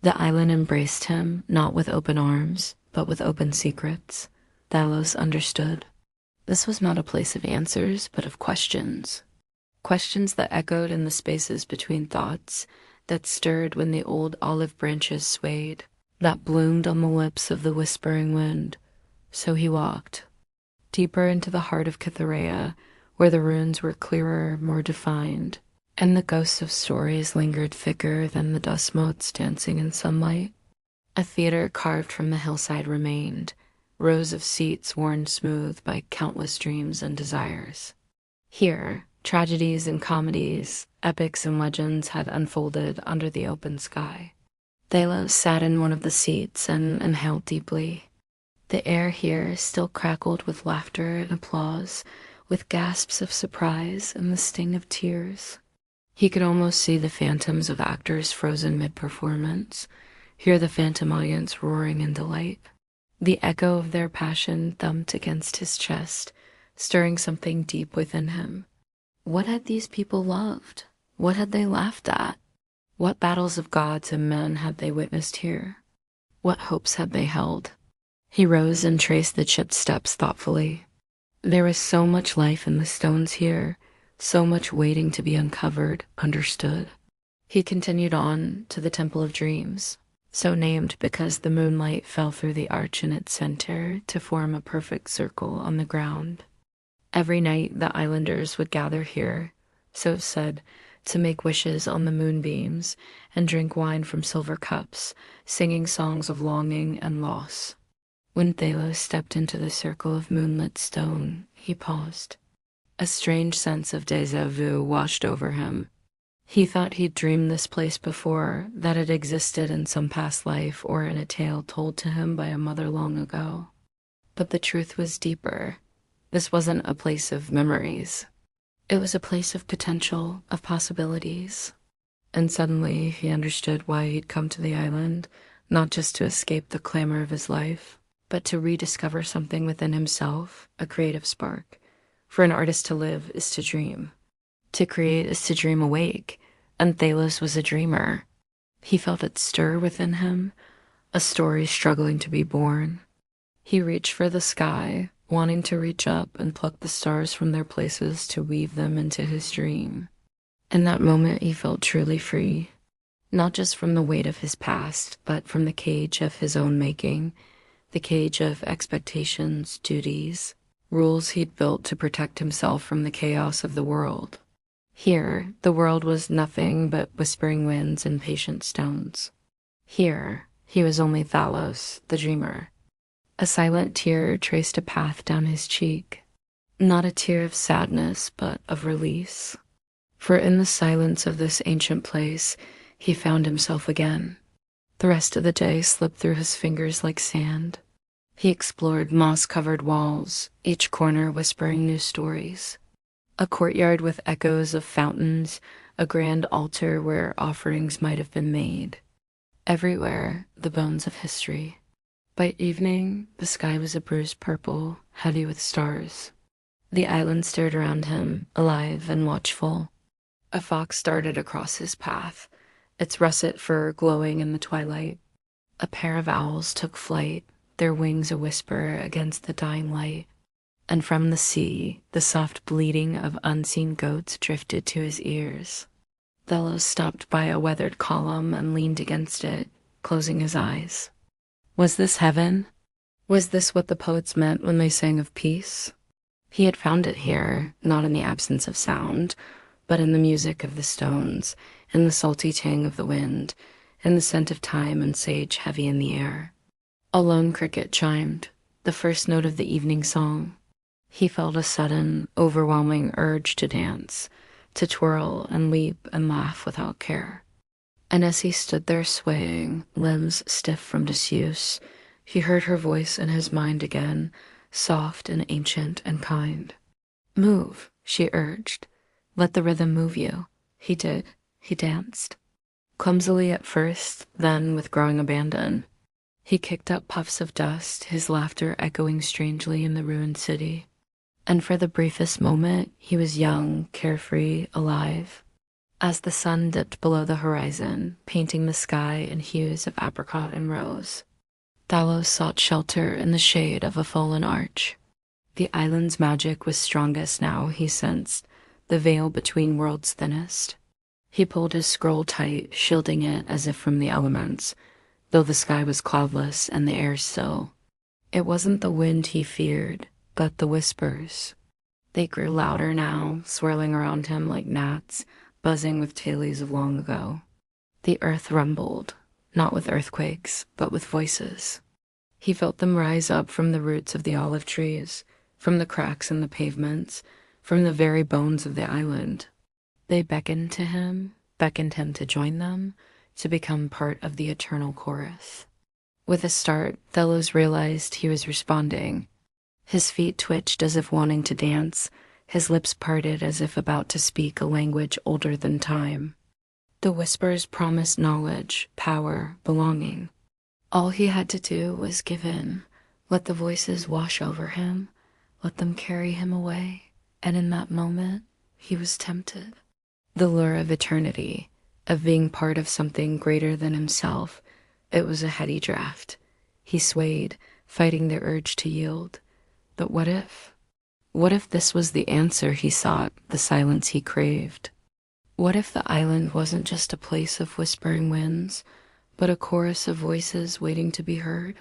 The island embraced him, not with open arms, but with open secrets. Thalos understood. This was not a place of answers, but of questions. Questions that echoed in the spaces between thoughts, that stirred when the old olive branches swayed, that bloomed on the lips of the whispering wind. So he walked, deeper into the heart of Cytherea, where the runes were clearer, more defined, and the ghosts of stories lingered thicker than the dust motes dancing in sunlight. A theater carved from the hillside remained, rows of seats worn smooth by countless dreams and desires. Here, tragedies and comedies, epics and legends had unfolded under the open sky. Thalos sat in one of the seats and inhaled deeply. The air here still crackled with laughter and applause, with gasps of surprise and the sting of tears. He could almost see the phantoms of actors frozen mid-performance, hear the phantom audience roaring in delight. The echo of their passion thumped against his chest, stirring something deep within him. What had these people loved? What had they laughed at? What battles of gods and men had they witnessed here? What hopes had they held? He rose and traced the chipped steps thoughtfully. There was so much life in the stones here, so much waiting to be uncovered, understood. He continued on to the Temple of Dreams, so named because the moonlight fell through the arch in its center to form a perfect circle on the ground. Every night the islanders would gather here, so said, to make wishes on the moonbeams and drink wine from silver cups, singing songs of longing and loss. When Thalos stepped into the circle of moonlit stone, he paused. A strange sense of déjà vu washed over him. He thought he'd dreamed this place before, that it existed in some past life or in a tale told to him by a mother long ago. But the truth was deeper. This wasn't a place of memories. It was a place of potential, of possibilities. And suddenly he understood why he'd come to the island, not just to escape the clamor of his life, but to rediscover something within himself, a creative spark. For an artist to live is to dream. To create is to dream awake, and Thalos was a dreamer. He felt it stir within him, a story struggling to be born. He reached for the sky, wanting to reach up and pluck the stars from their places to weave them into his dream. In that moment he felt truly free, not just from the weight of his past, but from the cage of his own making, the cage of expectations, duties, rules he'd built to protect himself from the chaos of the world. Here, the world was nothing but whispering winds and patient stones. Here, he was only Thalos, the dreamer. A silent tear traced a path down his cheek. Not a tear of sadness, but of release. For in the silence of this ancient place, he found himself again. The rest of the day slipped through his fingers like sand. He explored moss-covered walls, each corner whispering new stories. A courtyard with echoes of fountains, a grand altar where offerings might have been made. Everywhere, the bones of history. By evening, the sky was a bruised purple, heavy with stars. The island stared around him, alive and watchful. A fox darted across his path, its russet fur glowing in the twilight. A pair of owls took flight, their wings a whisper against the dying light. And from the sea, the soft bleating of unseen goats drifted to his ears. Thalos stopped by a weathered column and leaned against it, closing his eyes. Was this heaven? Was this what the poets meant when they sang of peace? He had found it here, not in the absence of sound, but in the music of the stones, in the salty tang of the wind, in the scent of thyme and sage heavy in the air. A lone cricket chimed, the first note of the evening song. He felt a sudden, overwhelming urge to dance, to twirl and leap and laugh without care. And as he stood there swaying, limbs stiff from disuse, he heard her voice in his mind again, soft and ancient and kind. Move, she urged. Let the rhythm move you. He did. He danced. Clumsily at first, then with growing abandon. He kicked up puffs of dust, his laughter echoing strangely in the ruined city. And for the briefest moment, he was young, carefree, alive. As the sun dipped below the horizon, painting the sky in hues of apricot and rose, Thalos sought shelter in the shade of a fallen arch. The island's magic was strongest now, he sensed, the veil between worlds thinnest. He pulled his scroll tight, shielding it as if from the elements, though the sky was cloudless and the air still. It wasn't the wind he feared, but the whispers. They grew louder now, swirling around him like gnats, buzzing with tales of long ago. The earth rumbled, not with earthquakes, but with voices. He felt them rise up from the roots of the olive trees, from the cracks in the pavements, from the very bones of the island. They beckoned him to join them, to become part of the eternal chorus. With a start, Thalos realized he was responding. His feet twitched as if wanting to dance, his lips parted as if about to speak a language older than time. The whispers promised knowledge, power, belonging. All he had to do was give in, let the voices wash over him, let them carry him away, and in that moment, he was tempted. The lure of eternity, of being part of something greater than himself, it was a heady draft. He swayed, fighting the urge to yield. But what if? What if this was the answer he sought, the silence he craved? What if the island wasn't just a place of whispering winds, but a chorus of voices waiting to be heard?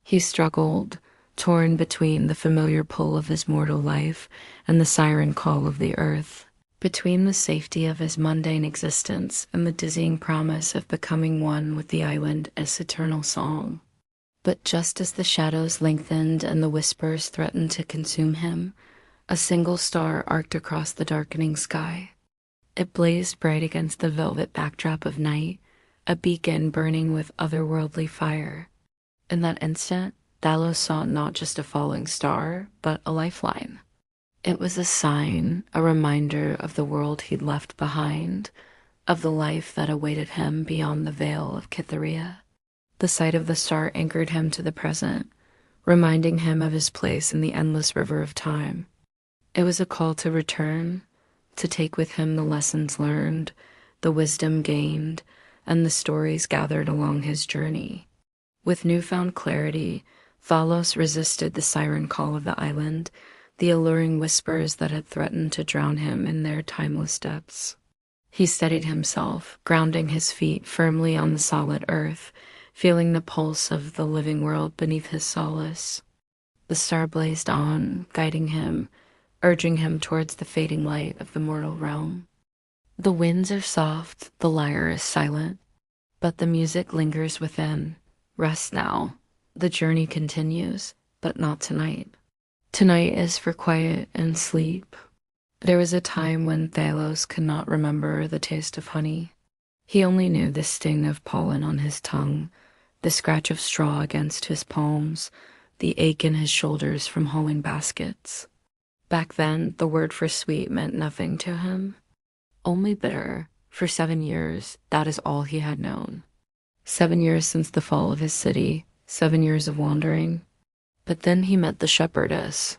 He struggled, torn between the familiar pull of his mortal life and the siren call of the earth, between the safety of his mundane existence and the dizzying promise of becoming one with the island as eternal song. But just as the shadows lengthened and the whispers threatened to consume him, a single star arced across the darkening sky. It blazed bright against the velvet backdrop of night, a beacon burning with otherworldly fire. In that instant, Thalos saw not just a falling star, but a lifeline. It was a sign, a reminder of the world he'd left behind, of the life that awaited him beyond the veil of Cytherea. The sight of the star anchored him to the present, reminding him of his place in the endless river of time. It was a call to return, to take with him the lessons learned, the wisdom gained, and the stories gathered along his journey. With newfound clarity, Thalos resisted the siren call of the island, the alluring whispers that had threatened to drown him in their timeless depths. He steadied himself, grounding his feet firmly on the solid earth, feeling the pulse of the living world beneath his solace. The star blazed on, guiding him, urging him towards the fading light of the mortal realm. The winds are soft, the lyre is silent, but the music lingers within. Rest now. The journey continues, but not tonight. Tonight is for quiet and sleep. There was a time when Thalos could not remember the taste of honey. He only knew the sting of pollen on his tongue, the scratch of straw against his palms, the ache in his shoulders from hauling baskets. Back then, the word for sweet meant nothing to him. Only bitter. For 7 years, that is all he had known. 7 years since the fall of his city, 7 years of wandering. But then he met the shepherdess,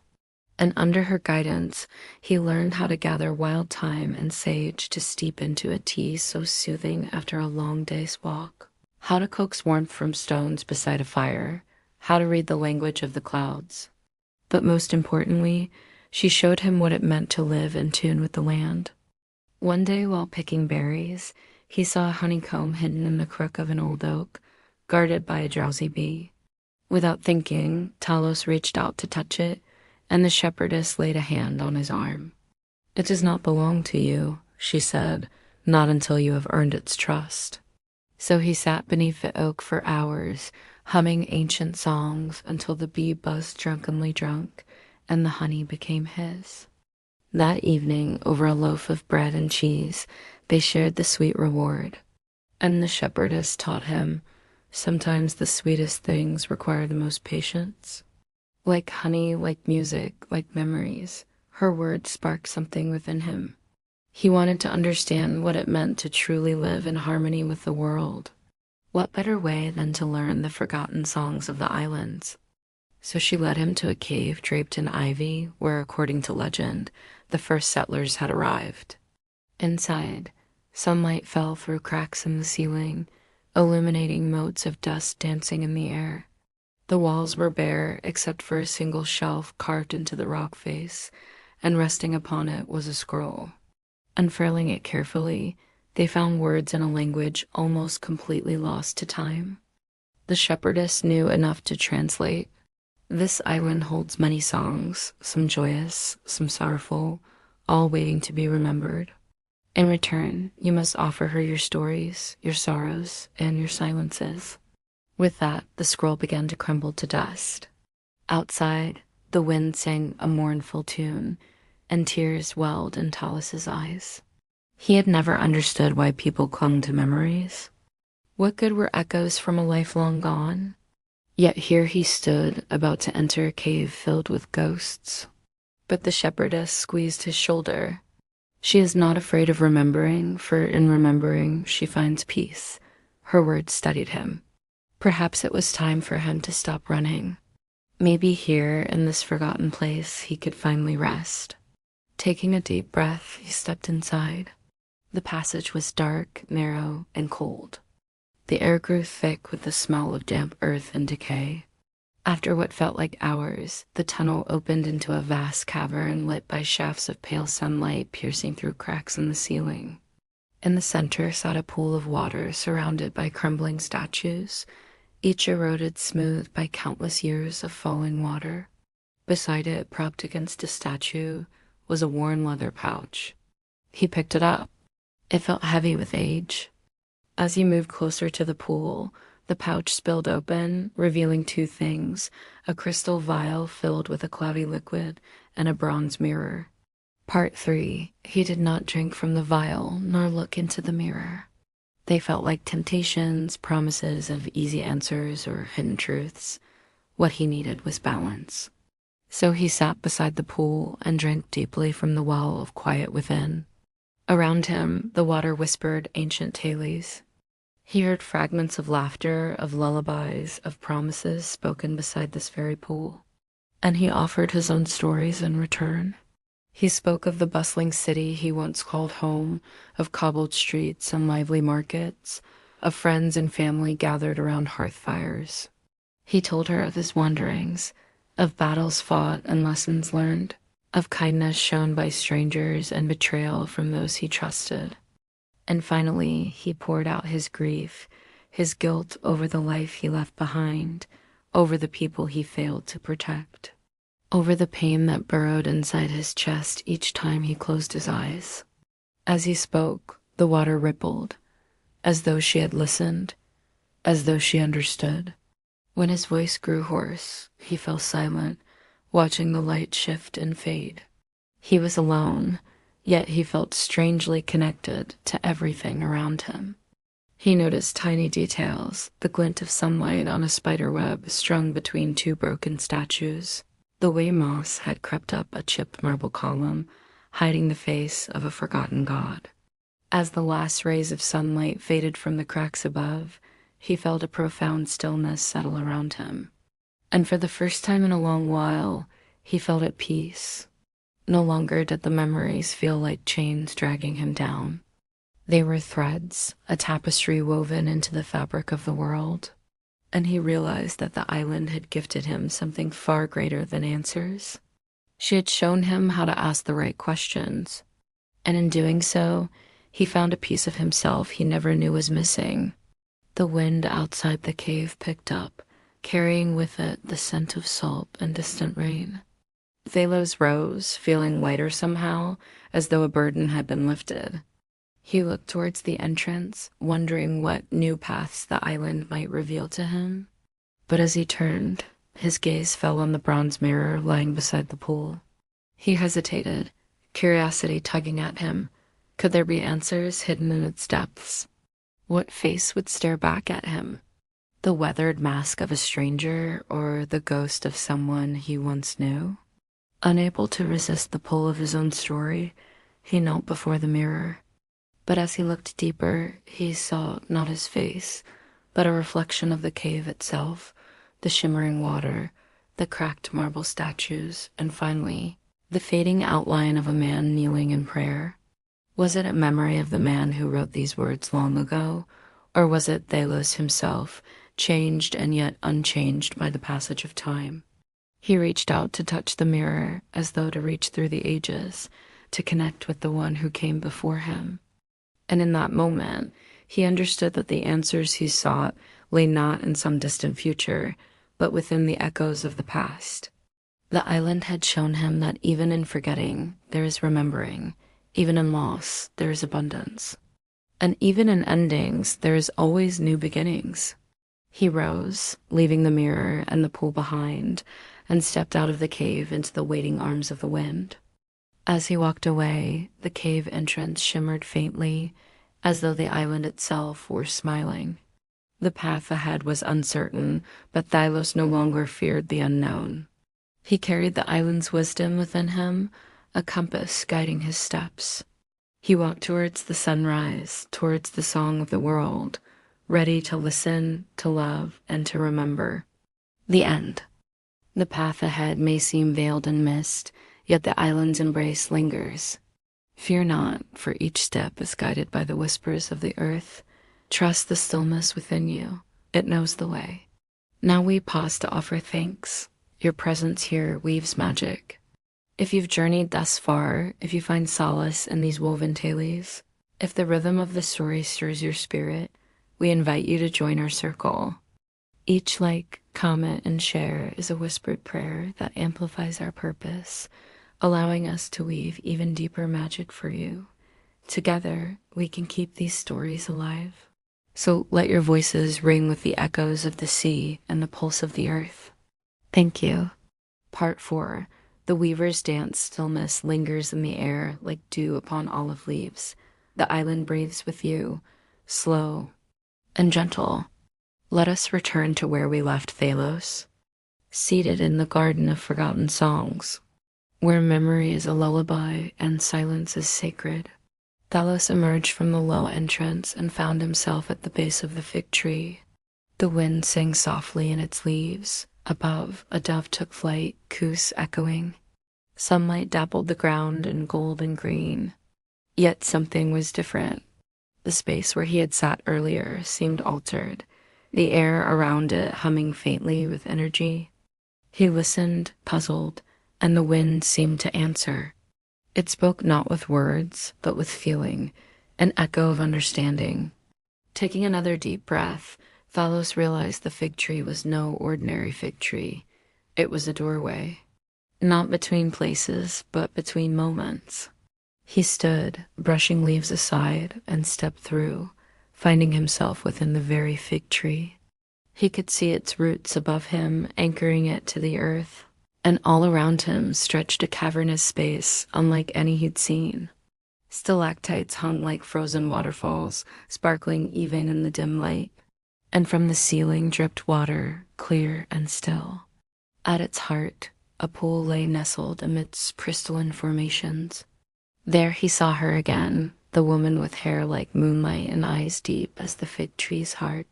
and under her guidance, he learned how to gather wild thyme and sage to steep into a tea so soothing after a long day's walk, how to coax warmth from stones beside a fire, how to read the language of the clouds. But most importantly, she showed him what it meant to live in tune with the land. One day while picking berries, he saw a honeycomb hidden in the crook of an old oak, guarded by a drowsy bee. Without thinking, Talos reached out to touch it, and the shepherdess laid a hand on his arm. "It does not belong to you," she said, "not until you have earned its trust." So he sat beneath the oak for hours, humming ancient songs until the bee buzzed drunkenly drunk, and the honey became his. That evening, over a loaf of bread and cheese, they shared the sweet reward. And the shepherdess taught him, sometimes the sweetest things require the most patience. Like honey, like music, like memories, her words sparked something within him. He wanted to understand what it meant to truly live in harmony with the world. What better way than to learn the forgotten songs of the islands? So she led him to a cave draped in ivy where, according to legend, the first settlers had arrived. Inside, Sunlight fell through cracks in the ceiling, illuminating motes of dust dancing in the air. The walls were bare except for a single shelf carved into the rock face, and resting upon it was a scroll. Unfurling it carefully, they found words in a language almost completely lost to time. The shepherdess knew enough to translate. This island holds many songs, some joyous, some sorrowful, all waiting to be remembered. In return, you must offer her your stories, your sorrows, and your silences. With that, the scroll began to crumble to dust. Outside, the wind sang a mournful tune, and tears welled in Talus's eyes. He had never understood why people clung to memories. What good were echoes from a life long gone? Yet here he stood, about to enter a cave filled with ghosts. But the shepherdess squeezed his shoulder. She is not afraid of remembering, for in remembering she finds peace. Her words steadied him. Perhaps it was time for him to stop running. Maybe here, in this forgotten place, he could finally rest. Taking a deep breath, he stepped inside. The passage was dark, narrow, and cold. The air grew thick with the smell of damp earth and decay. After what felt like hours, the tunnel opened into a vast cavern lit by shafts of pale sunlight piercing through cracks in the ceiling. In the center sat a pool of water surrounded by crumbling statues, each eroded smooth by countless years of falling water. Beside it, propped against a statue, was a worn leather pouch. He picked it up. It felt heavy with age. As he moved closer to the pool, the pouch spilled open, revealing two things: a crystal vial filled with a cloudy liquid and a bronze mirror. Part 3. He did not drink from the vial nor look into the mirror. They felt like temptations, promises of easy answers or hidden truths. What he needed was balance. So he sat beside the pool and drank deeply from the well of quiet within. Around him, the water whispered ancient tales. He heard fragments of laughter, of lullabies, of promises spoken beside this very pool. And he offered his own stories in return. He spoke of the bustling city he once called home, of cobbled streets and lively markets, of friends and family gathered around hearth fires. He told her of his wanderings, of battles fought and lessons learned, of kindness shown by strangers and betrayal from those he trusted. And finally, he poured out his grief, his guilt over the life he left behind, over the people he failed to protect, over the pain that burrowed inside his chest each time he closed his eyes. As he spoke, the water rippled, as though she had listened, as though she understood. When his voice grew hoarse, he fell silent, watching the light shift and fade. He was alone, yet he felt strangely connected to everything around him. He noticed tiny details, the glint of sunlight on a spider web strung between two broken statues, the way moss had crept up a chipped marble column, hiding the face of a forgotten god. As the last rays of sunlight faded from the cracks above, he felt a profound stillness settle around him. And for the first time in a long while, he felt at peace. No longer did the memories feel like chains dragging him down. They were threads, a tapestry woven into the fabric of the world. And he realized that the island had gifted him something far greater than answers. She had shown him how to ask the right questions. And in doing so, he found a piece of himself he never knew was missing. The wind outside the cave picked up, carrying with it the scent of salt and distant rain. Thalos rose, feeling lighter somehow, as though a burden had been lifted. He looked towards the entrance, wondering what new paths the island might reveal to him. But as he turned, his gaze fell on the bronze mirror lying beside the pool. He hesitated, curiosity tugging at him. Could there be answers hidden in its depths? What face would stare back at him? The weathered mask of a stranger, or the ghost of someone he once knew? Unable to resist the pull of his own story, he knelt before the mirror. But as he looked deeper, he saw not his face, but a reflection of the cave itself, the shimmering water, the cracked marble statues, and finally, the fading outline of a man kneeling in prayer. Was it a memory of the man who wrote these words long ago, or was it Thalos himself, changed and yet unchanged by the passage of time? He reached out to touch the mirror as though to reach through the ages, to connect with the one who came before him. And in that moment, he understood that the answers he sought lay not in some distant future, but within the echoes of the past. The island had shown him that even in forgetting, there is remembering. Even in loss, there is abundance. And even in endings, there is always new beginnings. He rose, leaving the mirror and the pool behind, and stepped out of the cave into the waiting arms of the wind. As he walked away, the cave entrance shimmered faintly, as though the island itself were smiling. The path ahead was uncertain, but Thylos no longer feared the unknown. He carried the island's wisdom within him, a compass guiding his steps. He walked towards the sunrise, towards the song of the world, ready to listen, to love, and to remember. The end. The path ahead may seem veiled in mist, yet the island's embrace lingers. Fear not, for each step is guided by the whispers of the earth. Trust the stillness within you. It knows the way. Now we pause to offer thanks. Your presence here weaves magic. If you've journeyed thus far, if you find solace in these woven tales, if the rhythm of the story stirs your spirit, we invite you to join our circle. Each like, comment, and share is a whispered prayer that amplifies our purpose, allowing us to weave even deeper magic for you. Together, we can keep these stories alive. So let your voices ring with the echoes of the sea and the pulse of the earth. Thank you. Part 4. The weaver's dance stillness lingers in the air like dew upon olive leaves. The island breathes with you, slow and gentle. Let us return to where we left Thalos, seated in the garden of forgotten songs, where memory is a lullaby and silence is sacred. Thalos emerged from the low entrance and found himself at the base of the fig tree. The wind sang softly in its leaves. Above, a dove took flight, coos echoing. Sunlight dappled the ground in gold and green. Yet something was different. The space where he had sat earlier seemed altered, the air around it humming faintly with energy. He listened, puzzled, and the wind seemed to answer. It spoke not with words, but with feeling, an echo of understanding. Taking another deep breath, Thalos realized the fig tree was no ordinary fig tree. It was a doorway, not between places, but between moments. He stood, brushing leaves aside, and stepped through, finding himself within the very fig tree. He could see its roots above him, anchoring it to the earth, and all around him stretched a cavernous space unlike any he'd seen. Stalactites hung like frozen waterfalls, sparkling even in the dim light, and from the ceiling dripped water, clear and still. At its heart, a pool lay nestled amidst crystalline formations. There he saw her again, the woman with hair like moonlight and eyes deep as the fig tree's heart.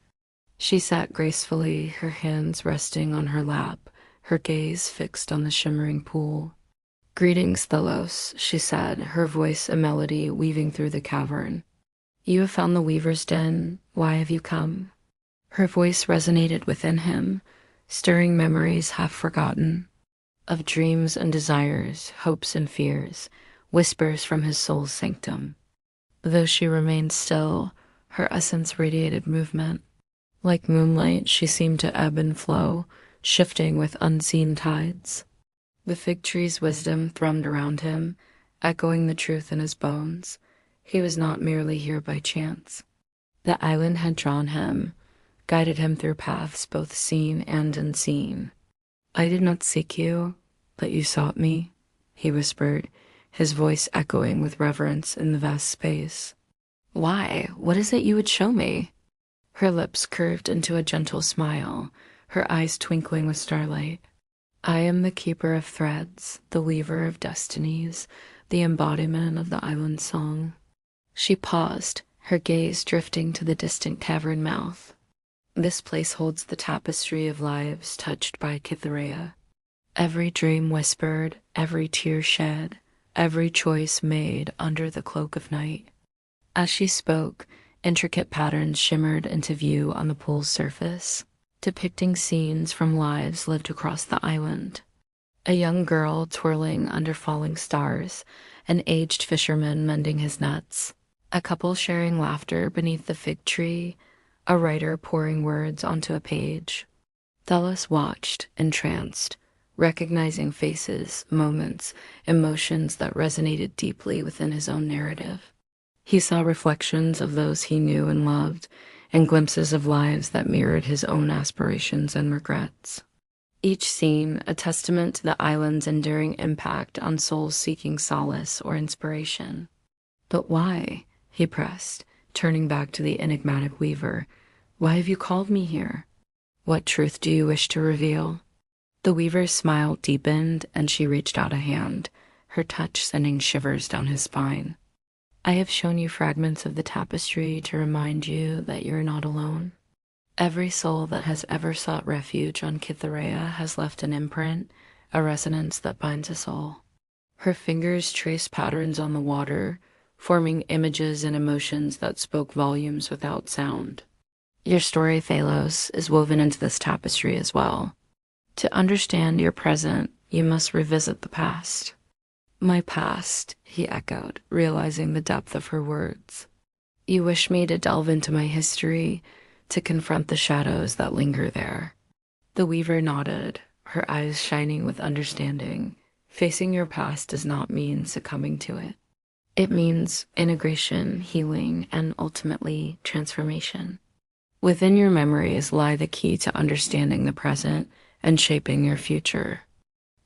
She sat gracefully, her hands resting on her lap, her gaze fixed on the shimmering pool. "Greetings, Thalos," she said, her voice a melody weaving through the cavern. "You have found the weaver's den. Why have you come?" Her voice resonated within him, stirring memories half forgotten, of dreams and desires, hopes and fears, whispers from his soul's sanctum. Though she remained still, her essence radiated movement. Like moonlight, she seemed to ebb and flow, shifting with unseen tides. The fig tree's wisdom thrummed around him, echoing the truth in his bones. He was not merely here by chance. The island had drawn him, guided him through paths both seen and unseen. "I did not seek you, but you sought me," he whispered, his voice echoing with reverence in the vast space. "Why? What is it you would show me?" Her lips curved into a gentle smile, her eyes twinkling with starlight. "I am the keeper of threads, the weaver of destinies, the embodiment of the island's song." She paused, her gaze drifting to the distant cavern mouth. "This place holds the tapestry of lives touched by Cytherea. Every dream whispered, every tear shed, every choice made under the cloak of night. As she spoke, intricate patterns shimmered into view on the pool's surface, depicting scenes from lives lived across the island. A young girl twirling under falling stars, an aged fisherman mending his nets, a couple sharing laughter beneath the fig tree, a writer pouring words onto a page. Thelus watched, entranced, recognizing faces, moments, emotions that resonated deeply within his own narrative. He saw reflections of those he knew and loved, and glimpses of lives that mirrored his own aspirations and regrets. Each scene a testament to the island's enduring impact on souls seeking solace or inspiration. "But why?" he pressed, turning back to the enigmatic weaver. "Why have you called me here? What truth do you wish to reveal?" The weaver's smile deepened, and she reached out a hand, her touch sending shivers down his spine. "I have shown you fragments of the tapestry to remind you that you're not alone. Every soul that has ever sought refuge on Cytherea has left an imprint, a resonance that binds us all." Her fingers traced patterns on the water, forming images and emotions that spoke volumes without sound. "Your story, Thalos, is woven into this tapestry as well. To understand your present, you must revisit the past." "My past," he echoed, realizing the depth of her words. "You wish me to delve into my history, to confront the shadows that linger there." The weaver nodded, her eyes shining with understanding. Facing your past does not mean succumbing to it. It means integration, healing, and ultimately transformation. Within your memories lie the key to understanding the present and shaping your future.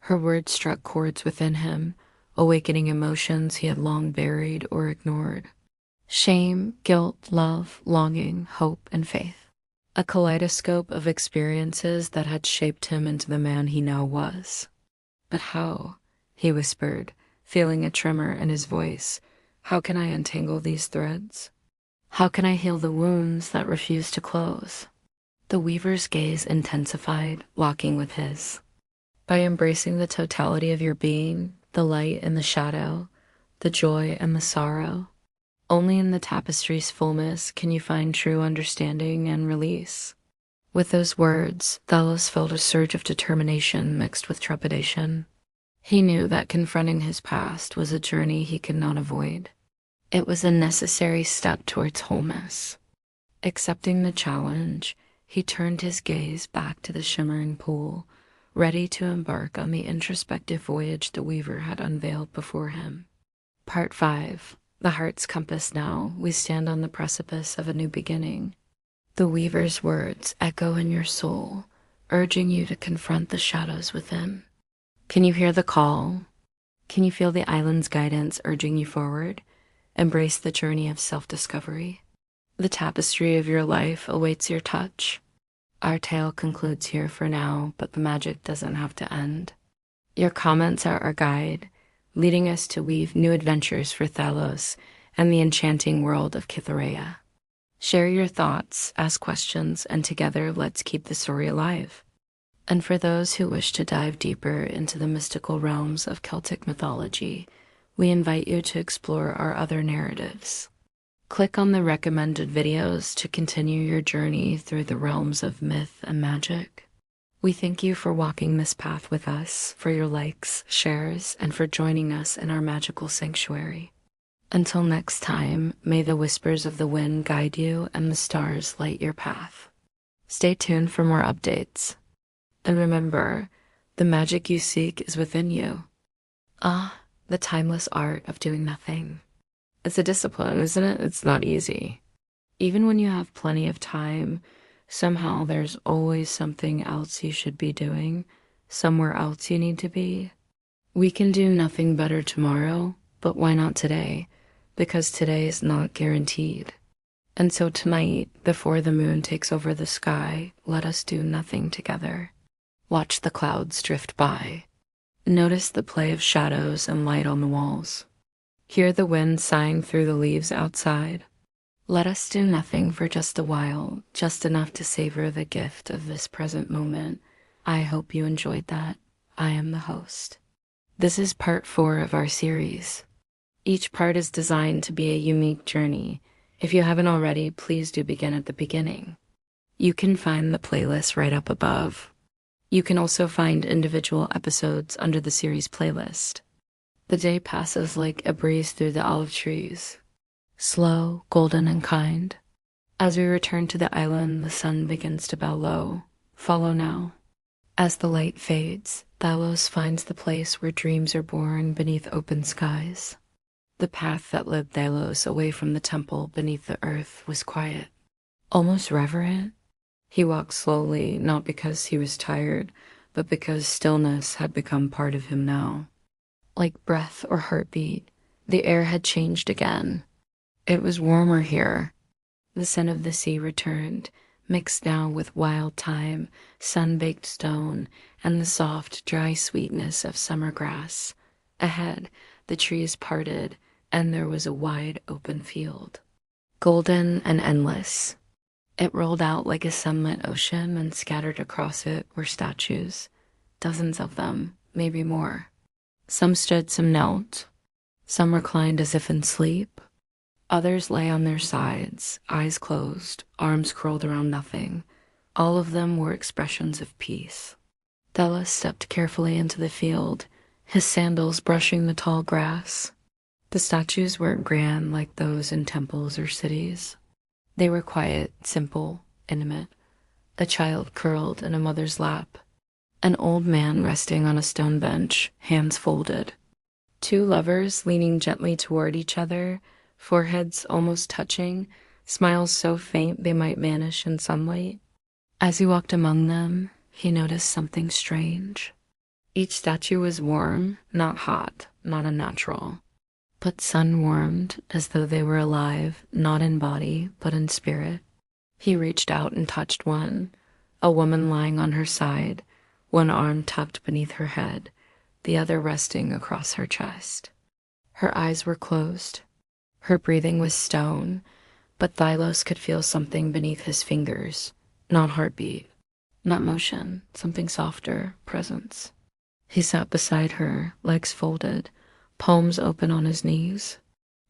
Her words struck chords within him, awakening emotions he had long buried or ignored. Shame, guilt, love, longing, hope, and faith. A kaleidoscope of experiences that had shaped him into the man he now was. "But how?" he whispered, feeling a tremor in his voice. "How can I untangle these threads? How can I heal the wounds that refuse to close?" The weaver's gaze intensified, locking with his. "By embracing the totality of your being, the light and the shadow, the joy and the sorrow. Only in the tapestry's fullness can you find true understanding and release." With those words, Thalos felt a surge of determination mixed with trepidation. He knew that confronting his past was a journey he could not avoid. It was a necessary step towards wholeness. Accepting the challenge, he turned his gaze back to the shimmering pool, ready to embark on the introspective voyage the weaver had unveiled before him. Part 5. The heart's compass now, we stand on the precipice of a new beginning. The weaver's words echo in your soul, urging you to confront the shadows within. Can you hear the call? Can you feel the island's guidance urging you forward? Embrace the journey of self-discovery. The tapestry of your life awaits your touch. Our tale concludes here for now, but the magic doesn't have to end. Your comments are our guide, leading us to weave new adventures for Thalos and the enchanting world of Cytherea. Share your thoughts, ask questions, and together let's keep the story alive. And for those who wish to dive deeper into the mystical realms of Celtic mythology, we invite you to explore our other narratives. Click on the recommended videos to continue your journey through the realms of myth and magic. We thank you for walking this path with us, for your likes, shares, and for joining us in our magical sanctuary. Until next time, may the whispers of the wind guide you and the stars light your path. Stay tuned for more updates. And remember, the magic you seek is within you. The timeless art of doing nothing. It's a discipline, isn't it? It's not easy. Even when you have plenty of time, somehow there's always something else you should be doing, somewhere else you need to be. We can do nothing better tomorrow, but why not today? Because today is not guaranteed. And so tonight, before the moon takes over the sky, let us do nothing together. Watch the clouds drift by. Notice the play of shadows and light on the walls. Hear the wind sighing through the leaves outside. Let us do nothing for just a while, just enough to savor the gift of this present moment. I hope you enjoyed that. I am the host. This is part 4 of our series. Each part is designed to be a unique journey. If you haven't already, please do begin at the beginning. You can find the playlist right up above. You can also find individual episodes under the series playlist. The day passes like a breeze through the olive trees, slow, golden, and kind. As we return to the island, the sun begins to bow low. Follow now. As the light fades, Thalos finds the place where dreams are born beneath open skies. The path that led Thalos away from the temple beneath the earth was quiet, almost reverent. He walked slowly, not because he was tired, but because stillness had become part of him now. Like breath or heartbeat, the air had changed again. It was warmer here. The scent of the sea returned, mixed now with wild thyme, sun-baked stone, and the soft, dry sweetness of summer grass. Ahead, the trees parted, and there was a wide open field, golden and endless. It rolled out like a sunlit ocean, and scattered across it were statues, dozens of them, maybe more. Some stood, some knelt. Some reclined as if in sleep. Others lay on their sides, eyes closed, arms curled around nothing. All of them were expressions of peace. Thalos stepped carefully into the field, his sandals brushing the tall grass. The statues weren't grand like those in temples or cities. They were quiet, simple, intimate. A child curled in a mother's lap. An old man resting on a stone bench, hands folded. Two lovers leaning gently toward each other, foreheads almost touching, smiles so faint they might vanish in sunlight. As he walked among them, he noticed something strange. Each statue was warm, not hot, not unnatural, but sun-warmed, as though they were alive, not in body, but in spirit. He reached out and touched one, a woman lying on her side, one arm tucked beneath her head, the other resting across her chest. Her eyes were closed. Her breathing was stone, but Thalos could feel something beneath his fingers. Not heartbeat, not motion, something softer, presence. He sat beside her, legs folded, palms open on his knees.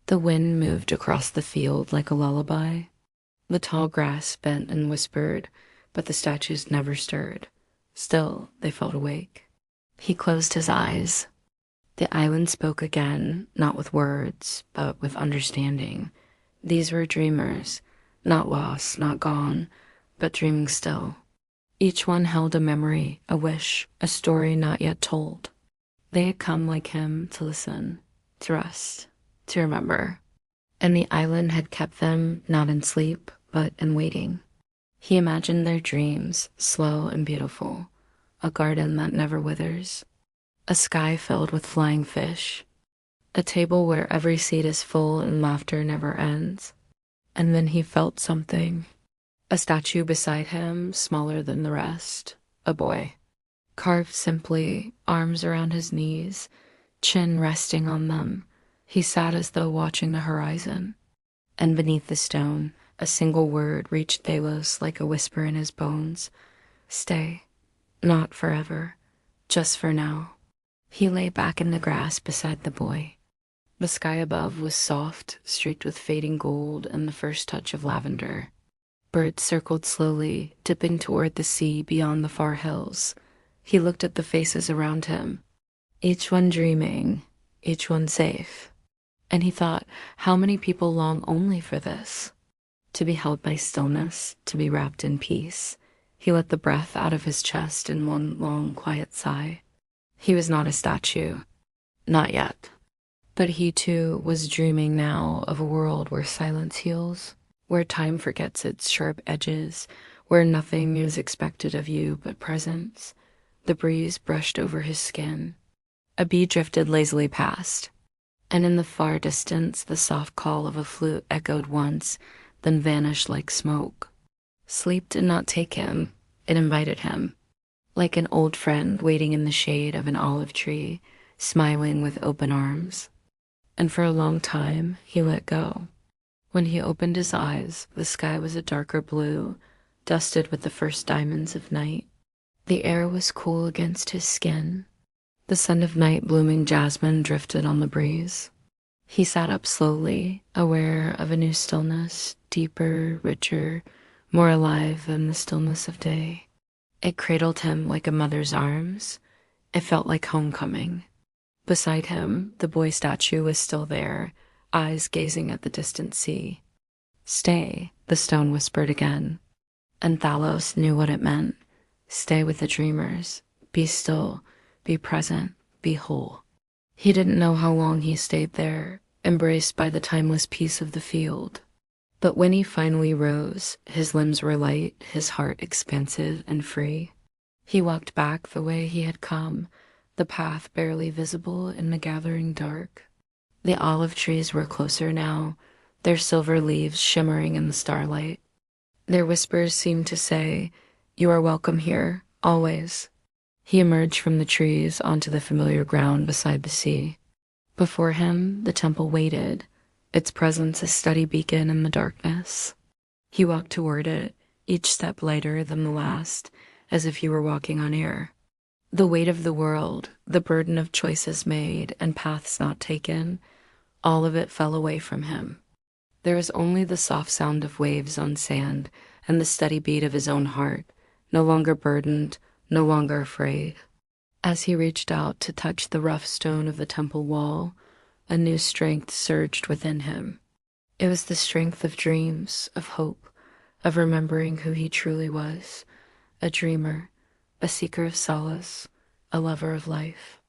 The wind moved across the field like a lullaby. The tall grass bent and whispered, but the statues never stirred. Still, they felt awake. He closed his eyes. The island spoke again, not with words, but with understanding. These were dreamers, not lost, not gone, but dreaming still. Each one held a memory, a wish, a story not yet told. They had come like him to listen, to rest, to remember. And the island had kept them not in sleep, but in waiting. He imagined their dreams, slow and beautiful, a garden that never withers, a sky filled with flying fish, a table where every seat is full and laughter never ends. And then he felt something. A statue beside him, smaller than the rest, a boy. Carved simply, arms around his knees, chin resting on them. He sat as though watching the horizon. And beneath the stone, a single word reached Thalos like a whisper in his bones. Stay. Not forever. Just for now. He lay back in the grass beside the boy. The sky above was soft, streaked with fading gold and the first touch of lavender. Birds circled slowly, dipping toward the sea beyond the far hills. He looked at the faces around him, each one dreaming, each one safe. And he thought, how many people long only for this? To be held by stillness, to be wrapped in peace. He let the breath out of his chest in one long, quiet sigh. He was not a statue. Not yet. But he, too, was dreaming now of a world where silence heals, where time forgets its sharp edges, where nothing is expected of you but presence. The breeze brushed over his skin. A bee drifted lazily past, and in the far distance the soft call of a flute echoed once, then vanished like smoke. Sleep did not take him. It invited him. Like an old friend waiting in the shade of an olive tree, smiling with open arms. And for a long time, he let go. When he opened his eyes, the sky was a darker blue, dusted with the first diamonds of night. The air was cool against his skin. The scent of night-blooming jasmine drifted on the breeze. He sat up slowly, aware of a new stillness, deeper, richer, more alive than the stillness of day. It cradled him like a mother's arms. It felt like homecoming. Beside him, the boy statue was still there, eyes gazing at the distant sea. "Stay," the stone whispered again. And Thalos knew what it meant. Stay with the dreamers. Be still. Be present. Be whole. He didn't know how long he stayed there, embraced by the timeless peace of the field. But when he finally rose, his limbs were light, his heart expansive and free. He walked back the way he had come, the path barely visible in the gathering dark. The olive trees were closer now, their silver leaves shimmering in the starlight. Their whispers seemed to say, "You are welcome here, always." He emerged from the trees onto the familiar ground beside the sea. Before him, the temple waited, its presence a steady beacon in the darkness. He walked toward it, each step lighter than the last, as if he were walking on air. The weight of the world, the burden of choices made and paths not taken, all of it fell away from him. There was only the soft sound of waves on sand and the steady beat of his own heart, no longer burdened, no longer afraid. As he reached out to touch the rough stone of the temple wall, a new strength surged within him. It was the strength of dreams, of hope, of remembering who he truly was, a dreamer, a seeker of solace, a lover of life.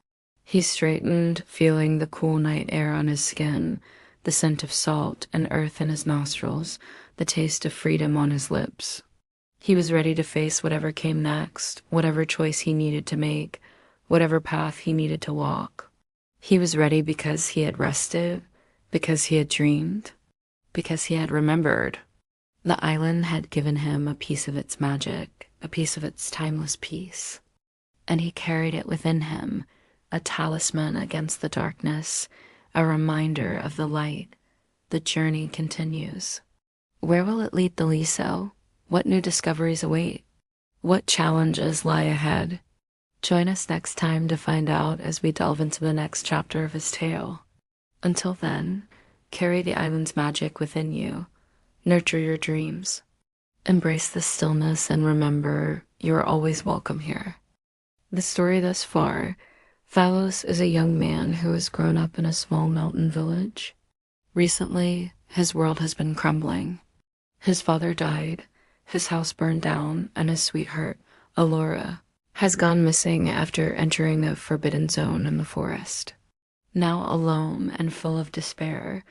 He straightened, feeling the cool night air on his skin, the scent of salt and earth in his nostrils, the taste of freedom on his lips. He was ready to face whatever came next, whatever choice he needed to make, whatever path he needed to walk. He was ready because he had rested, because he had dreamed, because he had remembered. The island had given him a piece of its magic, a piece of its timeless peace. And he carried it within him, a talisman against the darkness, a reminder of the light. The journey continues. Where will it lead the Liso? What new discoveries await? What challenges lie ahead? Join us next time to find out as we delve into the next chapter of his tale. Until then, carry the island's magic within you. Nurture your dreams. Embrace the stillness and remember you are always welcome here. The story thus far, Thalos is a young man who has grown up in a small mountain village. Recently, his world has been crumbling. His father died, his house burned down, and his sweetheart, Allura, has gone missing after entering a forbidden zone in the forest. Now alone and full of despair,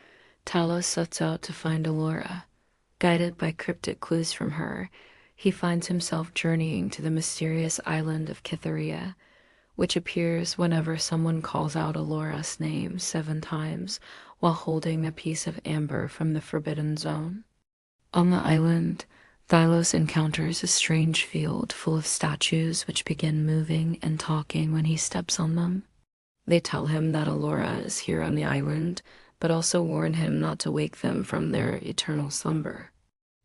Talos sets out to find Allura. Guided by cryptic clues from her, he finds himself journeying to the mysterious island of Cytherea, which appears whenever someone calls out Allura's name 7 times while holding a piece of amber from the forbidden zone. On the island, Thalos encounters a strange field full of statues which begin moving and talking when he steps on them. They tell him that Allura is here on the island, but also warn him not to wake them from their eternal slumber.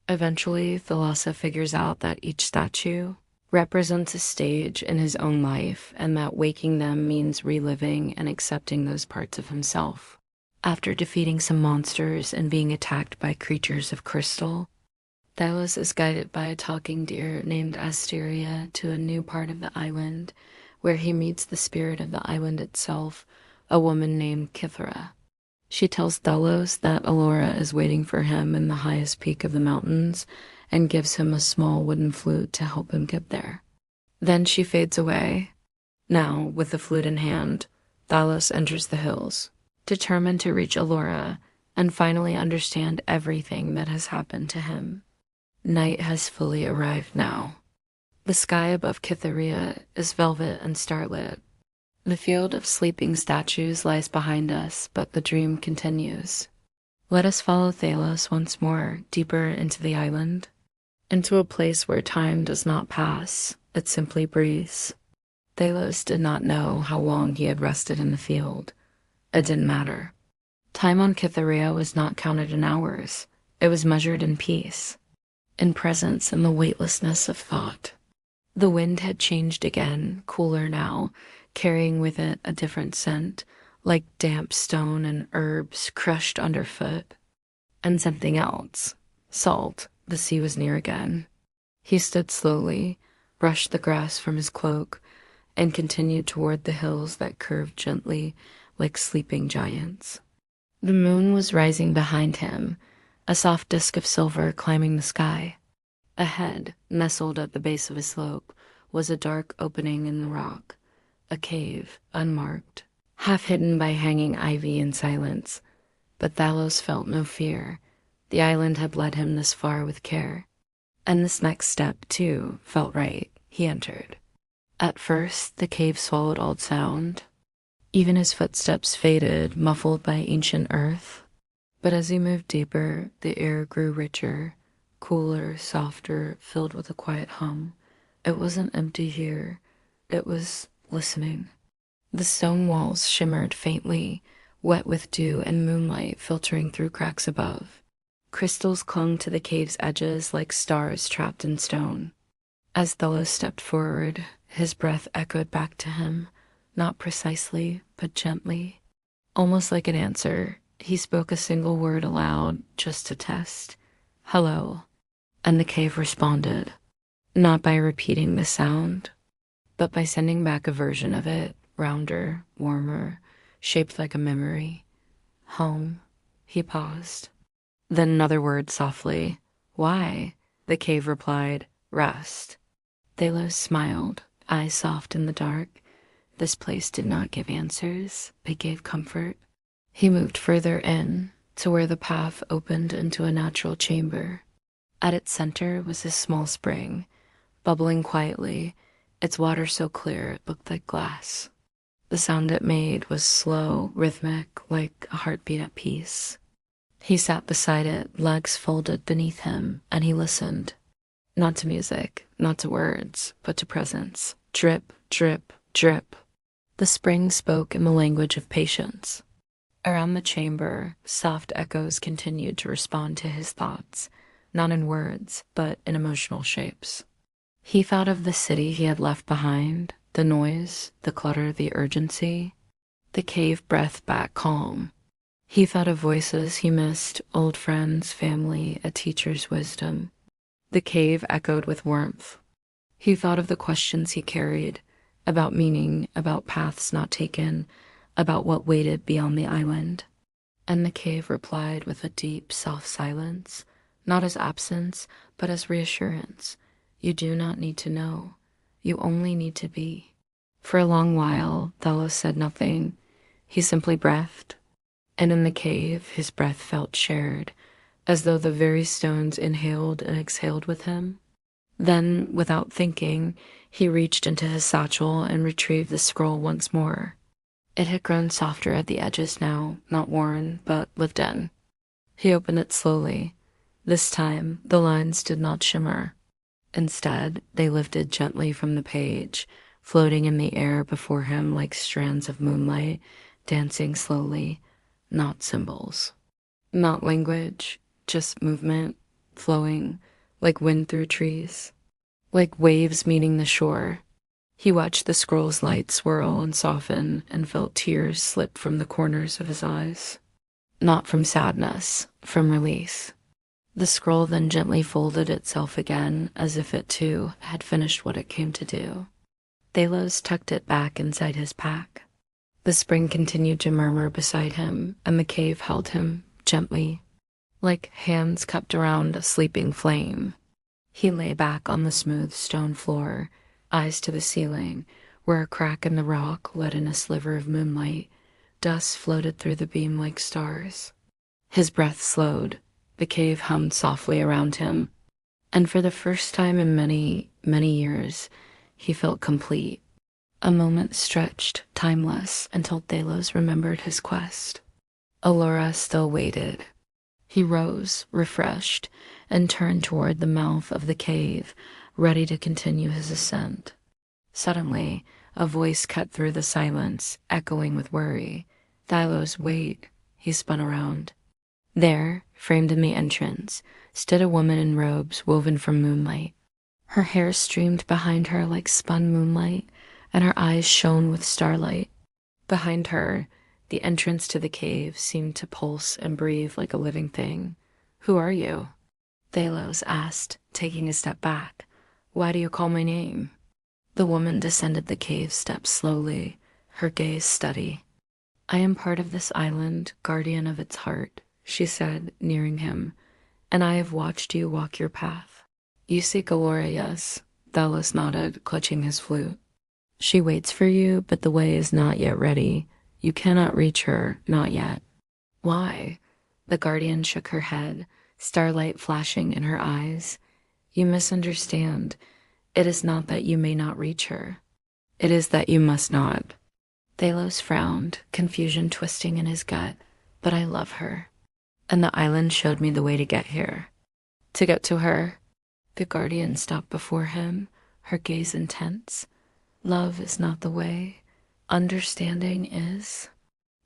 Eventually, Thalassa figures out that each statue represents a stage in his own life, and that waking them means reliving and accepting those parts of himself. After defeating some monsters and being attacked by creatures of crystal, Thalos is guided by a talking deer named Asteria to a new part of the island, where he meets the spirit of the island itself, a woman named Cythera. She tells Thalos that Allura is waiting for him in the highest peak of the mountains and gives him a small wooden flute to help him get there. Then she fades away. Now, with the flute in hand, Thalos enters the hills, determined to reach Allura and finally understand everything that has happened to him. Night has fully arrived now. The sky above Cytherea is velvet and starlit. The field of sleeping statues lies behind us, but the dream continues. Let us follow Thalos once more, deeper into the island, into a place where time does not pass, it simply breathes. Thalos did not know how long he had rested in the field. It didn't matter. Time on Cytherea was not counted in hours. It was measured in peace, in presence and the weightlessness of thought. The wind had changed again, cooler now, carrying with it a different scent, like damp stone and herbs crushed underfoot. And something else. Salt. The sea was near again. He stood slowly, brushed the grass from his cloak, and continued toward the hills that curved gently like sleeping giants. The moon was rising behind him, a soft disk of silver climbing the sky. Ahead, nestled at the base of a slope, was a dark opening in the rock, a cave, unmarked, half hidden by hanging ivy and silence. But Thalos felt no fear. The island had led him this far with care. And this next step, too, felt right. He entered. At first, the cave swallowed all sound. Even his footsteps faded, muffled by ancient earth. But as he moved deeper, the air grew richer, cooler, softer, filled with a quiet hum. It wasn't empty here. It was listening. The stone walls shimmered faintly, wet with dew and moonlight filtering through cracks above. Crystals clung to the cave's edges like stars trapped in stone. As Thalos stepped forward, his breath echoed back to him, not precisely, but gently. Almost like an answer, he spoke a single word aloud, just to test. "Hello." And the cave responded, not by repeating the sound, but by sending back a version of it, rounder, warmer, shaped like a memory. "Home." He paused. Then another word softly. "Why?" The cave replied, "Rest." Thalos smiled, eyes soft in the dark. This place did not give answers, it gave comfort. He moved further in, to where the path opened into a natural chamber. At its center was a small spring, bubbling quietly, its water so clear it looked like glass. The sound it made was slow, rhythmic, like a heartbeat at peace. He sat beside it, legs folded beneath him, and he listened. Not to music, not to words, but to presence. Drip, drip, drip. The spring spoke in the language of patience. Around the chamber, soft echoes continued to respond to his thoughts, not in words, but in emotional shapes. He thought of the city he had left behind, the noise, the clutter, the urgency. The cave breathed back calm. He thought of voices he missed, old friends, family, a teacher's wisdom. The cave echoed with warmth. He thought of the questions he carried, about meaning, about paths not taken, about what waited beyond the island. And the cave replied with a deep, soft silence, not as absence, but as reassurance. You do not need to know. You only need to be. For a long while, Thalos said nothing. He simply breathed. And in the cave, his breath felt shared, as though the very stones inhaled and exhaled with him. Then, without thinking, he reached into his satchel and retrieved the scroll once more. It had grown softer at the edges now, not worn, but lived in. He opened it slowly. This time, the lines did not shimmer. Instead, they lifted gently from the page, floating in the air before him like strands of moonlight, dancing slowly, not symbols. Not language, just movement, flowing, like wind through trees, like waves meeting the shore. He watched the scroll's light swirl and soften and felt tears slip from the corners of his eyes. Not from sadness, from release. The scroll then gently folded itself again as if it too had finished what it came to do. Thalos tucked it back inside his pack. The spring continued to murmur beside him, and the cave held him gently, like hands cupped around a sleeping flame. He lay back on the smooth stone floor, eyes to the ceiling, where a crack in the rock let in a sliver of moonlight. Dust floated through the beam like stars. His breath slowed. The cave hummed softly around him. And for the first time in many, many years, he felt complete. A moment stretched, timeless, until Thalos remembered his quest. Allura still waited. He rose, refreshed, and turned toward the mouth of the cave, ready to continue his ascent. Suddenly, a voice cut through the silence, echoing with worry. "Thalos, wait." He spun around. There, framed in the entrance, stood a woman in robes woven from moonlight. Her hair streamed behind her like spun moonlight, and her eyes shone with starlight. Behind her, the entrance to the cave seemed to pulse and breathe like a living thing. "Who are you?" Thalos asked, taking a step back. "Why do you call my name?" The woman descended the cave steps slowly, her gaze steady. "I am part of this island, guardian of its heart," she said, nearing him, "and I have watched you walk your path." "You seek Allura, yes?" Thalos nodded, clutching his flute. "She waits for you, but the way is not yet ready. You cannot reach her, not yet." "Why?" The guardian shook her head, starlight flashing in her eyes. "You misunderstand. It is not that you may not reach her. It is that you must not." Thalos frowned, confusion twisting in his gut. "But I love her. And the island showed me the way to get here." "To get to her?" The guardian stopped before him, her gaze intense. "Love is not the way. Understanding is."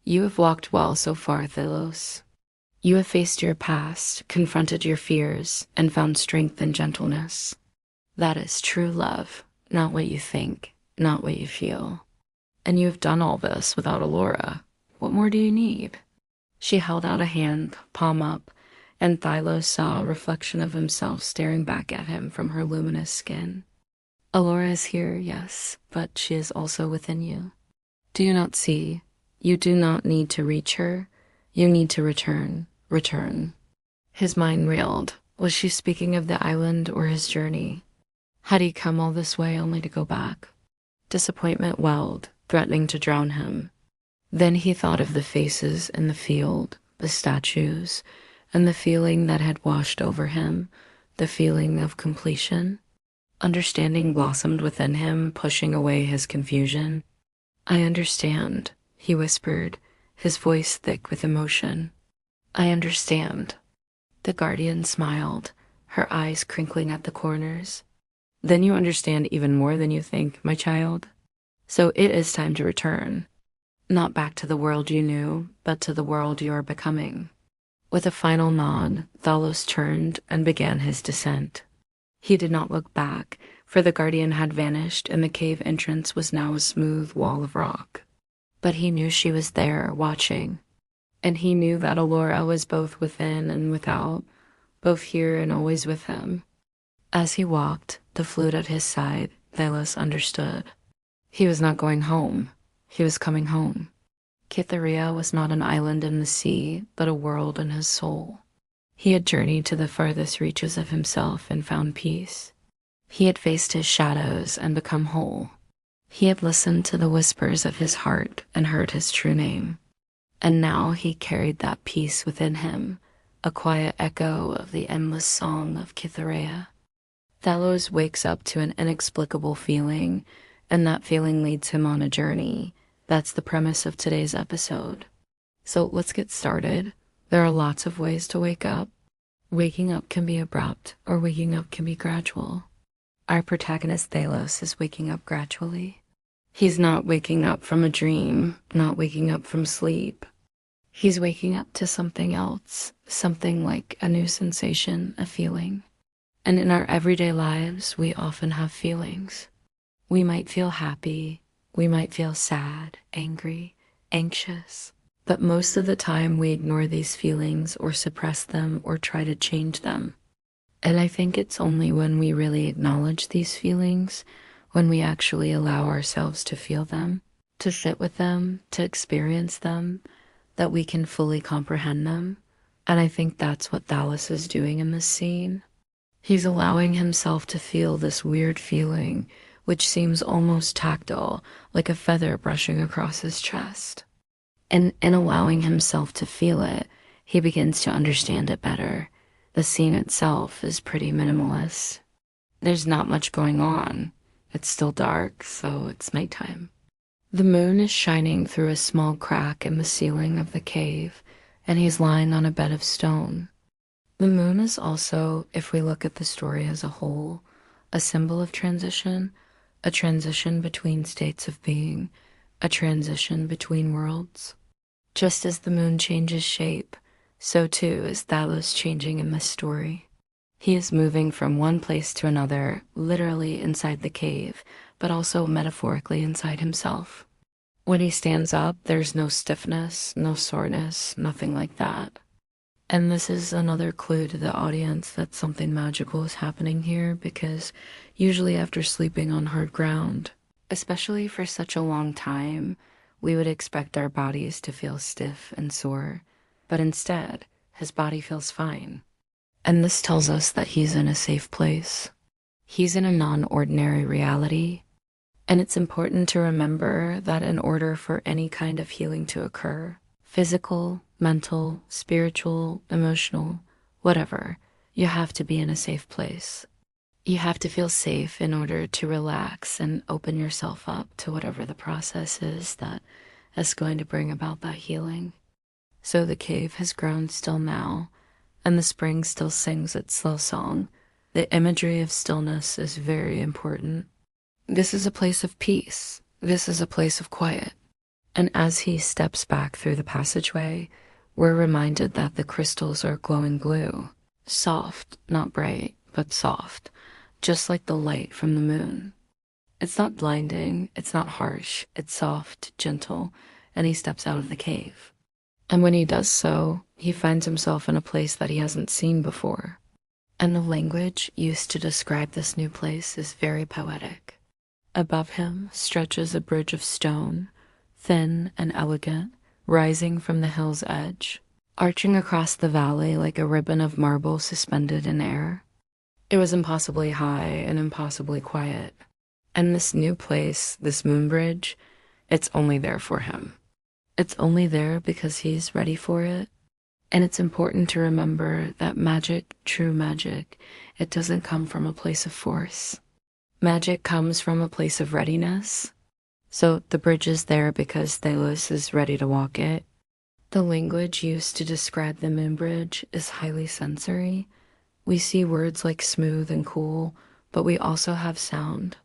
"You have walked well so far, Thalos. You have faced your past, confronted your fears, and found strength and gentleness. That is true love, not what you think, not what you feel. And you have done all this without Allura. What more do you need?" She held out a hand, palm up, and Thalos saw a reflection of himself staring back at him from her luminous skin. "Allura is here, yes, but she is also within you. Do you not see? You do not need to reach her. You need to return. His mind reeled. Was she speaking of the island or his journey? Had he come all this way only to go back? Disappointment welled, threatening to drown him. Then he thought of the faces in the field, the statues, and the feeling that had washed over him, the feeling of completion. Understanding blossomed within him, pushing away his confusion. "I understand," he whispered, his voice thick with emotion. "I understand." The guardian smiled, her eyes crinkling at the corners. "Then you understand even more than you think, my child. So it is time to return. Not back to the world you knew, but to the world you are becoming." With a final nod, Thalos turned and began his descent. He did not look back, for the guardian had vanished and the cave entrance was now a smooth wall of rock. But he knew she was there, watching. And he knew that Allura was both within and without, both here and always with him. As he walked, the flute at his side, Thalos understood. He was not going home. He was coming home. Cytherea was not an island in the sea, but a world in his soul. He had journeyed to the farthest reaches of himself and found peace. He had faced his shadows and become whole. He had listened to the whispers of his heart and heard his true name. And now he carried that peace within him, a quiet echo of the endless song of Cytherea. Thalos wakes up to an inexplicable feeling, and that feeling leads him on a journey. That's the premise of today's episode. So let's get started. There are lots of ways to wake up. Waking up can be abrupt, or waking up can be gradual. Our protagonist Thalos is waking up gradually. He's not waking up from a dream, not waking up from sleep. He's waking up to something else, something like a new sensation, a feeling. And in our everyday lives, we often have feelings. We might feel happy, we might feel sad, angry, anxious, but most of the time we ignore these feelings or suppress them or try to change them. And I think it's only when we really acknowledge these feelings, when we actually allow ourselves to feel them, to sit with them, to experience them, that we can fully comprehend them. And I think that's what Thalos is doing in this scene. He's allowing himself to feel this weird feeling, which seems almost tactile, like a feather brushing across his chest. And in allowing himself to feel it, he begins to understand it better. The scene itself is pretty minimalist. There's not much going on. It's still dark, so it's nighttime. The moon is shining through a small crack in the ceiling of the cave, and he's lying on a bed of stone. The moon is also, if we look at the story as a whole, a symbol of transition, a transition between states of being, a transition between worlds. Just as the moon changes shape, so too is Thalos changing in this story. He is moving from one place to another, literally inside the cave, but also metaphorically inside himself. When he stands up, there's no stiffness, no soreness, nothing like that. And this is another clue to the audience that something magical is happening here, because usually after sleeping on hard ground, especially for such a long time, we would expect our bodies to feel stiff and sore, but instead, his body feels fine. And this tells us that he's in a safe place. He's in a non-ordinary reality. And it's important to remember that in order for any kind of healing to occur, physical, mental, spiritual, emotional, whatever, you have to be in a safe place. You have to feel safe in order to relax and open yourself up to whatever the process is that is going to bring about that healing. So the cave has grown still now, and the spring still sings its slow song. The imagery of stillness is very important. This is a place of peace. This is a place of quiet. And as he steps back through the passageway, we're reminded that the crystals are glowing blue. Soft, not bright, but soft, just like the light from the moon. It's not blinding, it's not harsh, it's soft, gentle, and he steps out of the cave. And when he does so, he finds himself in a place that he hasn't seen before. And the language used to describe this new place is very poetic. Above him stretches a bridge of stone, thin and elegant, rising from the hill's edge, arching across the valley like a ribbon of marble suspended in air. It was impossibly high and impossibly quiet. And this new place, this moon bridge, it's only there for him. It's only there because he's ready for it. And it's important to remember that magic, true magic, it doesn't come from a place of force. Magic comes from a place of readiness. So the bridge is there because Thalos is ready to walk it. The language used to describe the moon bridge is highly sensory. We see words like smooth and cool, but we also have sound.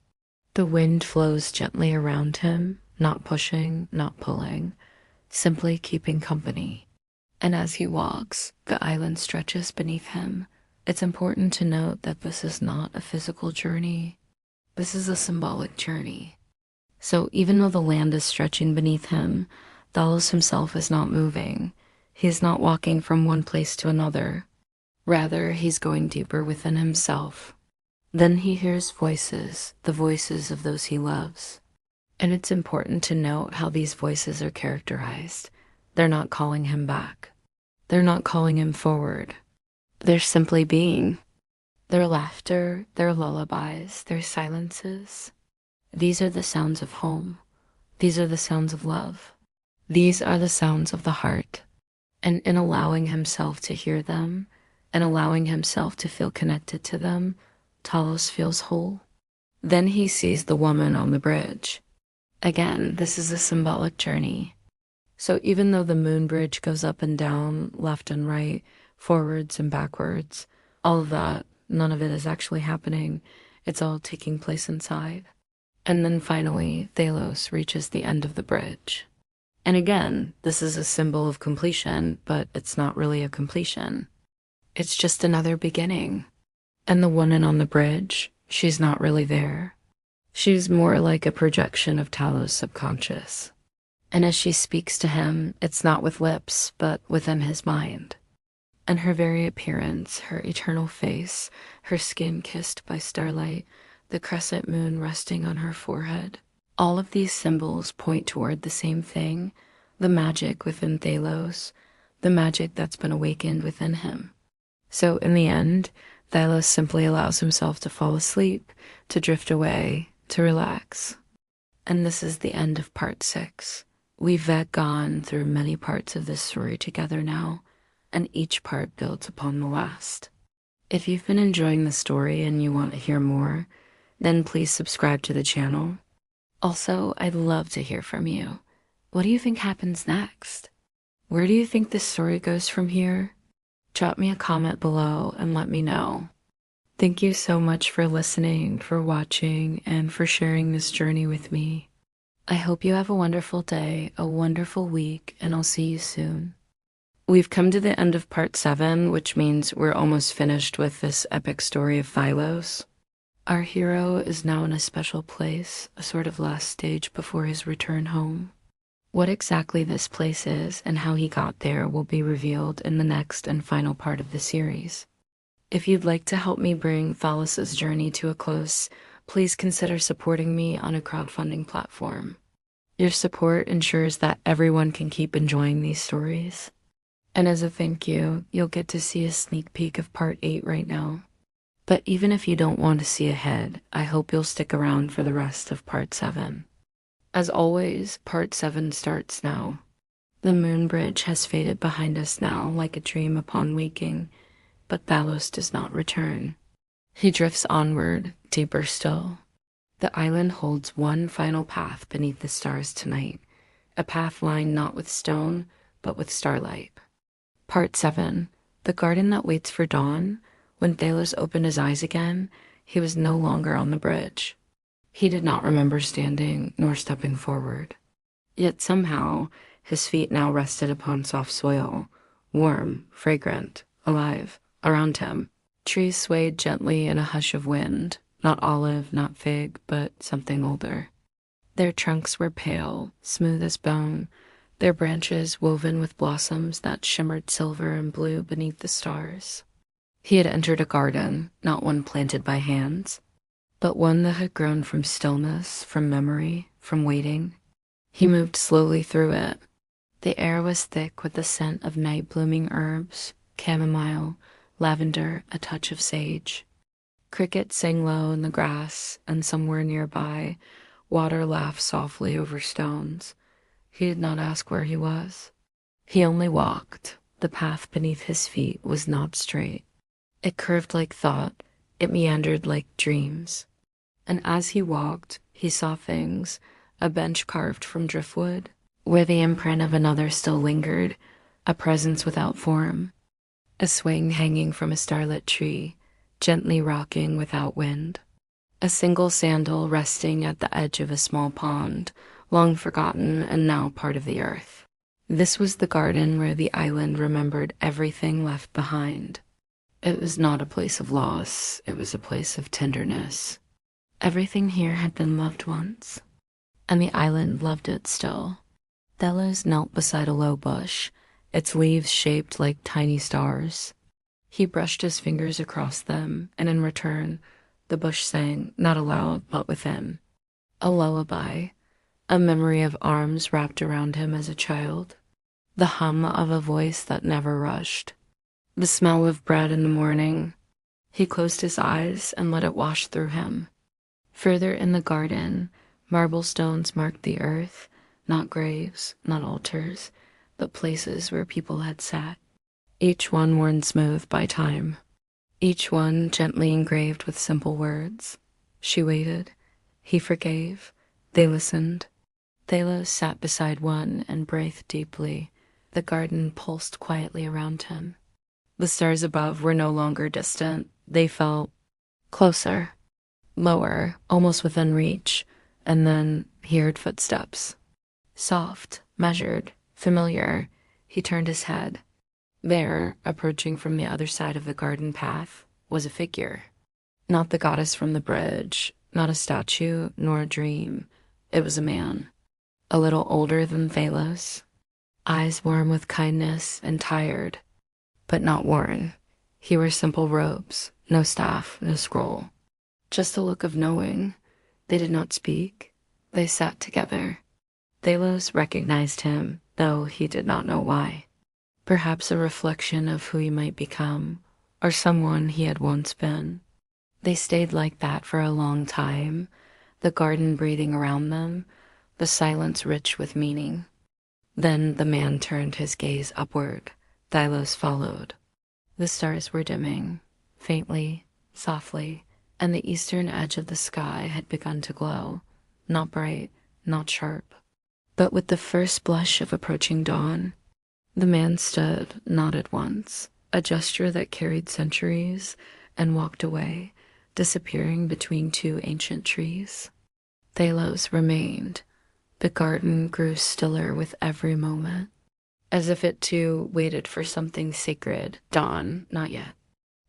The wind flows gently around him, not pushing, not pulling, simply keeping company. And as he walks, the island stretches beneath him. It's important to note that this is not a physical journey. This is a symbolic journey. So even though the land is stretching beneath him, Thalos himself is not moving. He's not walking from one place to another. Rather, he's going deeper within himself. Then he hears voices, the voices of those he loves. And it's important to note how these voices are characterized. They're not calling him back. They're not calling him forward. They're simply being. Their laughter, their lullabies, their silences. These are the sounds of home. These are the sounds of love. These are the sounds of the heart. And in allowing himself to hear them, and allowing himself to feel connected to them, Talos feels whole. Then he sees the woman on the bridge. Again, this is a symbolic journey. So even though the moon bridge goes up and down, left and right, forwards and backwards, all of that, none of it is actually happening. It's all taking place inside. And then finally, Thalos reaches the end of the bridge. And again, this is a symbol of completion, but it's not really a completion. It's just another beginning. And the woman on the bridge, she's not really there. She's more like a projection of Talos' subconscious. And as she speaks to him, it's not with lips, but within his mind. And her very appearance, her eternal face, her skin kissed by starlight, the crescent moon resting on her forehead, all of these symbols point toward the same thing, the magic within Thalos, the magic that's been awakened within him. So in the end, Thalos simply allows himself to fall asleep, to drift away, to relax. And this is the end of part 6. We've gone through many parts of this story together now, and each part builds upon the last. If you've been enjoying the story and you want to hear more, then please subscribe to the channel. Also, I'd love to hear from you. What do you think happens next? Where do you think this story goes from here? Drop me a comment below and let me know. Thank you so much for listening, for watching, and for sharing this journey with me. I hope you have a wonderful day, a wonderful week, and I'll see you soon. We've come to the end of part 7, which means we're almost finished with this epic story of Philos. Our hero is now in a special place, a sort of last stage before his return home. What exactly this place is and how he got there will be revealed in the next and final part of the series. If you'd like to help me bring Phalos's journey to a close, please consider supporting me on a crowdfunding platform. Your support ensures that everyone can keep enjoying these stories. And as a thank you, you'll get to see a sneak peek of part 8 right now. But even if you don't want to see ahead, I hope you'll stick around for the rest of part 7. As always, part 7 starts now. The moon bridge has faded behind us now like a dream upon waking, but Phalos does not return. He drifts onward, deeper still. The island holds one final path beneath the stars tonight, a path lined not with stone, but with starlight. Part 7. The garden that waits for dawn. When Phalos opened his eyes again, he was no longer on the bridge. He did not remember standing nor stepping forward. Yet somehow, his feet now rested upon soft soil, warm, fragrant, alive, around him. Trees swayed gently in a hush of wind, not olive, not fig, but something older. Their trunks were pale, smooth as bone, their branches woven with blossoms that shimmered silver and blue beneath the stars. He had entered a garden, not one planted by hands, but one that had grown from stillness, from memory, from waiting. He moved slowly through it. The air was thick with the scent of night-blooming herbs, chamomile, lavender, a touch of sage. Crickets sang low in the grass, and somewhere nearby, water laughed softly over stones. He did not ask where he was. He only walked. The path beneath his feet was not straight. It curved like thought. It meandered like dreams. And as he walked, he saw things, a bench carved from driftwood, where the imprint of another still lingered, a presence without form, a swing hanging from a starlit tree, gently rocking without wind, a single sandal resting at the edge of a small pond, long forgotten and now part of the earth. This was the garden where the island remembered everything left behind. It was not a place of loss, it was a place of tenderness. Everything here had been loved once, and the island loved it still. Phalos knelt beside a low bush, its leaves shaped like tiny stars. He brushed his fingers across them, and in return, the bush sang, not aloud, but within. A lullaby, a memory of arms wrapped around him as a child, the hum of a voice that never rushed, the smell of bread in the morning. He closed his eyes and let it wash through him. Further in the garden, marble stones marked the earth, not graves, not altars, but places where people had sat, each one worn smooth by time, each one gently engraved with simple words. She waited. He forgave. They listened. Phalos sat beside one and breathed deeply. The garden pulsed quietly around him. The stars above were no longer distant. They felt closer, lower, almost within reach, and then he heard footsteps. Soft, measured, familiar. He turned his head. There, approaching from the other side of the garden path, was a figure. Not the goddess from the bridge, not a statue, nor a dream. It was a man, a little older than Phalos, eyes warm with kindness and tired, but not worn. He wore simple robes, no staff, no scroll. Just a look of knowing. They did not speak. They sat together. Phalos recognized him, though he did not know why. Perhaps a reflection of who he might become, or someone he had once been. They stayed like that for a long time, the garden breathing around them, the silence rich with meaning. Then the man turned his gaze upward. Phalos followed. The stars were dimming, faintly, softly, and the eastern edge of the sky had begun to glow, not bright, not sharp. But with the first blush of approaching dawn, the man stood, nodded once, a gesture that carried centuries, and walked away, disappearing between two ancient trees. Phalos remained. The garden grew stiller with every moment. as if it too waited for something sacred. Dawn, not yet,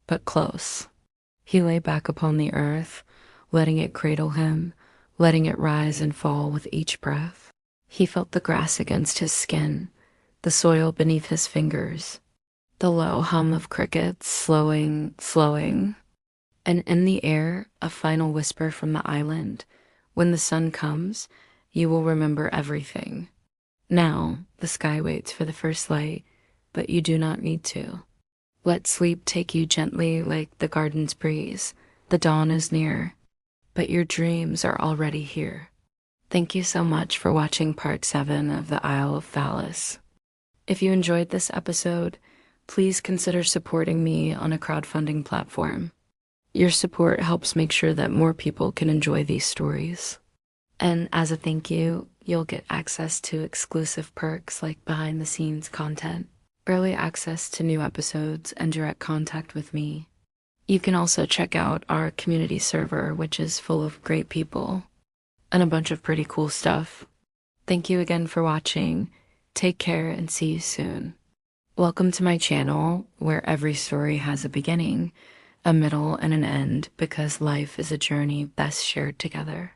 but close. He lay back upon the earth, letting it cradle him, letting it rise and fall with each breath. He felt the grass against his skin, the soil beneath his fingers, the low hum of crickets slowing, and in the air, a final whisper from the island. When the sun comes, you will remember everything. Now, the sky waits for the first light, but you do not need to. Let sleep take you gently like the garden's breeze. The dawn is near, but your dreams are already here. Thank you so much for watching part 7 of the Isle of Phallus. If you enjoyed this episode, please consider supporting me on a crowdfunding platform. Your support helps make sure that more people can enjoy these stories. And as a thank you, you'll get access to exclusive perks like behind-the-scenes content, early access to new episodes, and direct contact with me. You can also check out our community server, which is full of great people and a bunch of pretty cool stuff. Thank you again for watching. Take care and see you soon. Welcome to my channel, where every story has a beginning, a middle, and an end, because life is a journey best shared together.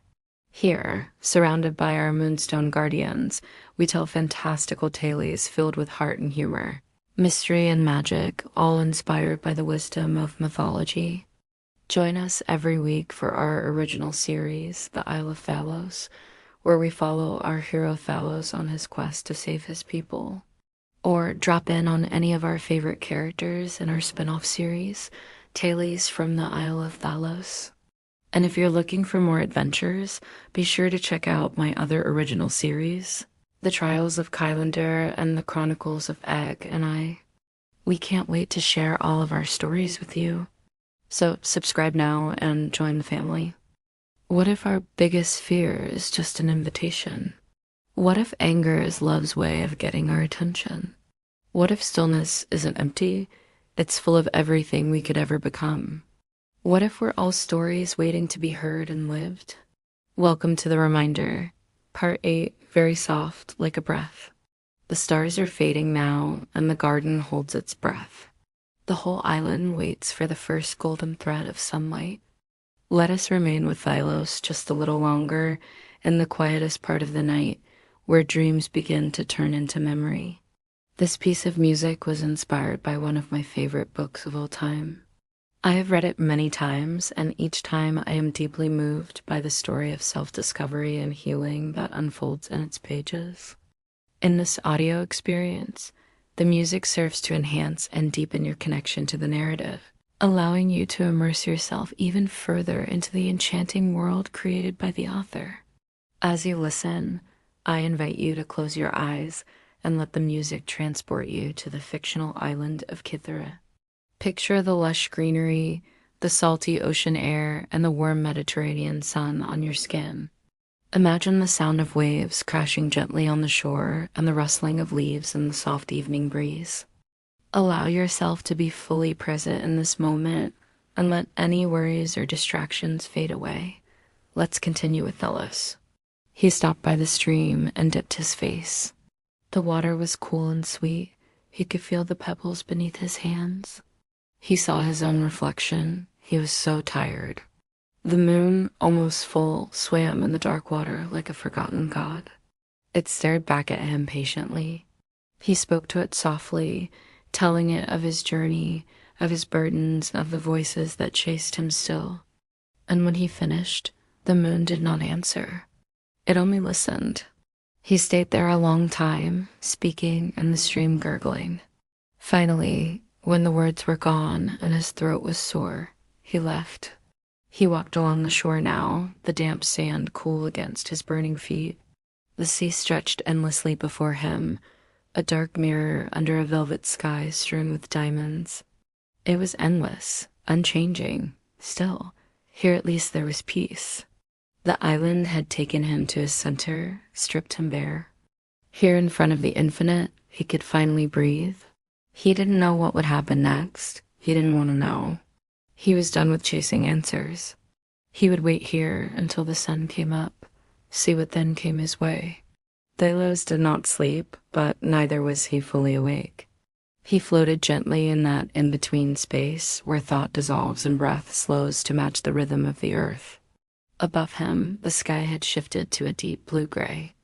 Here, surrounded by our Moonstone Guardians, we tell fantastical tales filled with heart and humor, mystery and magic, all inspired by the wisdom of mythology. Join us every week for our original series, The Isle of Phallus, where we follow our hero Phallus on his quest to save his people. Or drop in on any of our favorite characters in our spin-off series, Tales from the Isle of Phallus. And if you're looking for more adventures, be sure to check out my other original series, The Trials of Kylander and The Chronicles of Egg and I. We can't wait to share all of our stories with you. So subscribe now and join the family. What if our biggest fear is just an invitation? What if anger is love's way of getting our attention? What if stillness isn't empty? It's full of everything we could ever become. What if we're all stories waiting to be heard and lived? Welcome to the reminder. Part 8, very soft, like a breath. The stars are fading now, and the garden holds its breath. The whole island waits for the first golden thread of sunlight. Let us remain with Phallus just a little longer in the quietest part of the night, where dreams begin to turn into memory. This piece of music was inspired by one of my favorite books of all time. I have read it many times, and each time I am deeply moved by the story of self-discovery and healing that unfolds in its pages. In this audio experience, the music serves to enhance and deepen your connection to the narrative, allowing you to immerse yourself even further into the enchanting world created by the author. As you listen, I invite you to close your eyes and let the music transport you to the fictional island of Cythera. Picture the lush greenery, the salty ocean air, and the warm Mediterranean sun on your skin. Imagine the sound of waves crashing gently on the shore and the rustling of leaves in the soft evening breeze. Allow yourself to be fully present in this moment and let any worries or distractions fade away. Let's continue with Phallus. He stopped by the stream and dipped his face. The water was cool and sweet. He could feel the pebbles beneath his hands. He saw his own reflection. He was so tired. The moon, almost full, swam in the dark water like a forgotten god. It stared back at him patiently. He spoke to it softly, telling it of his journey, of his burdens, of the voices that chased him still. And when he finished, the moon did not answer. It only listened. He stayed there a long time, speaking and the stream gurgling. Finally, when the words were gone and his throat was sore, he left. He walked along the shore now, the damp sand cool against his burning feet. The sea stretched endlessly before him, a dark mirror under a velvet sky strewn with diamonds. It was endless, unchanging, still. Here at least there was peace. The island had taken him to his center, stripped him bare. Here in front of the infinite, he could finally breathe. He didn't know what would happen next. He didn't want to know. He was done with chasing answers. He would wait here until the sun came up, see what then came his way. Delos did not sleep, but neither was he fully awake. He floated gently in that in-between space where thought dissolves and breath slows to match the rhythm of the earth. Above him, the sky had shifted to a deep blue-gray.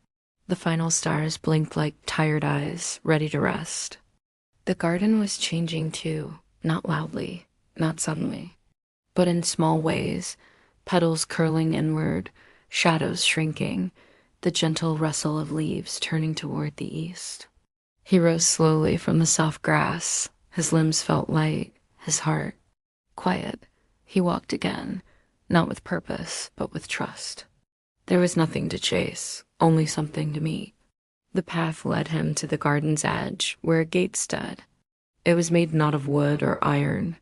The final stars blinked like tired eyes, ready to rest. The garden was changing too, not loudly, not suddenly, but in small ways, petals curling inward, shadows shrinking, the gentle rustle of leaves turning toward the east. He rose slowly from the soft grass. His limbs felt light, his heart quiet. He walked again, not with purpose, but with trust. There was nothing to chase, only something to meet. The path led him to the garden's edge, where a gate stood. It was made not of wood or iron,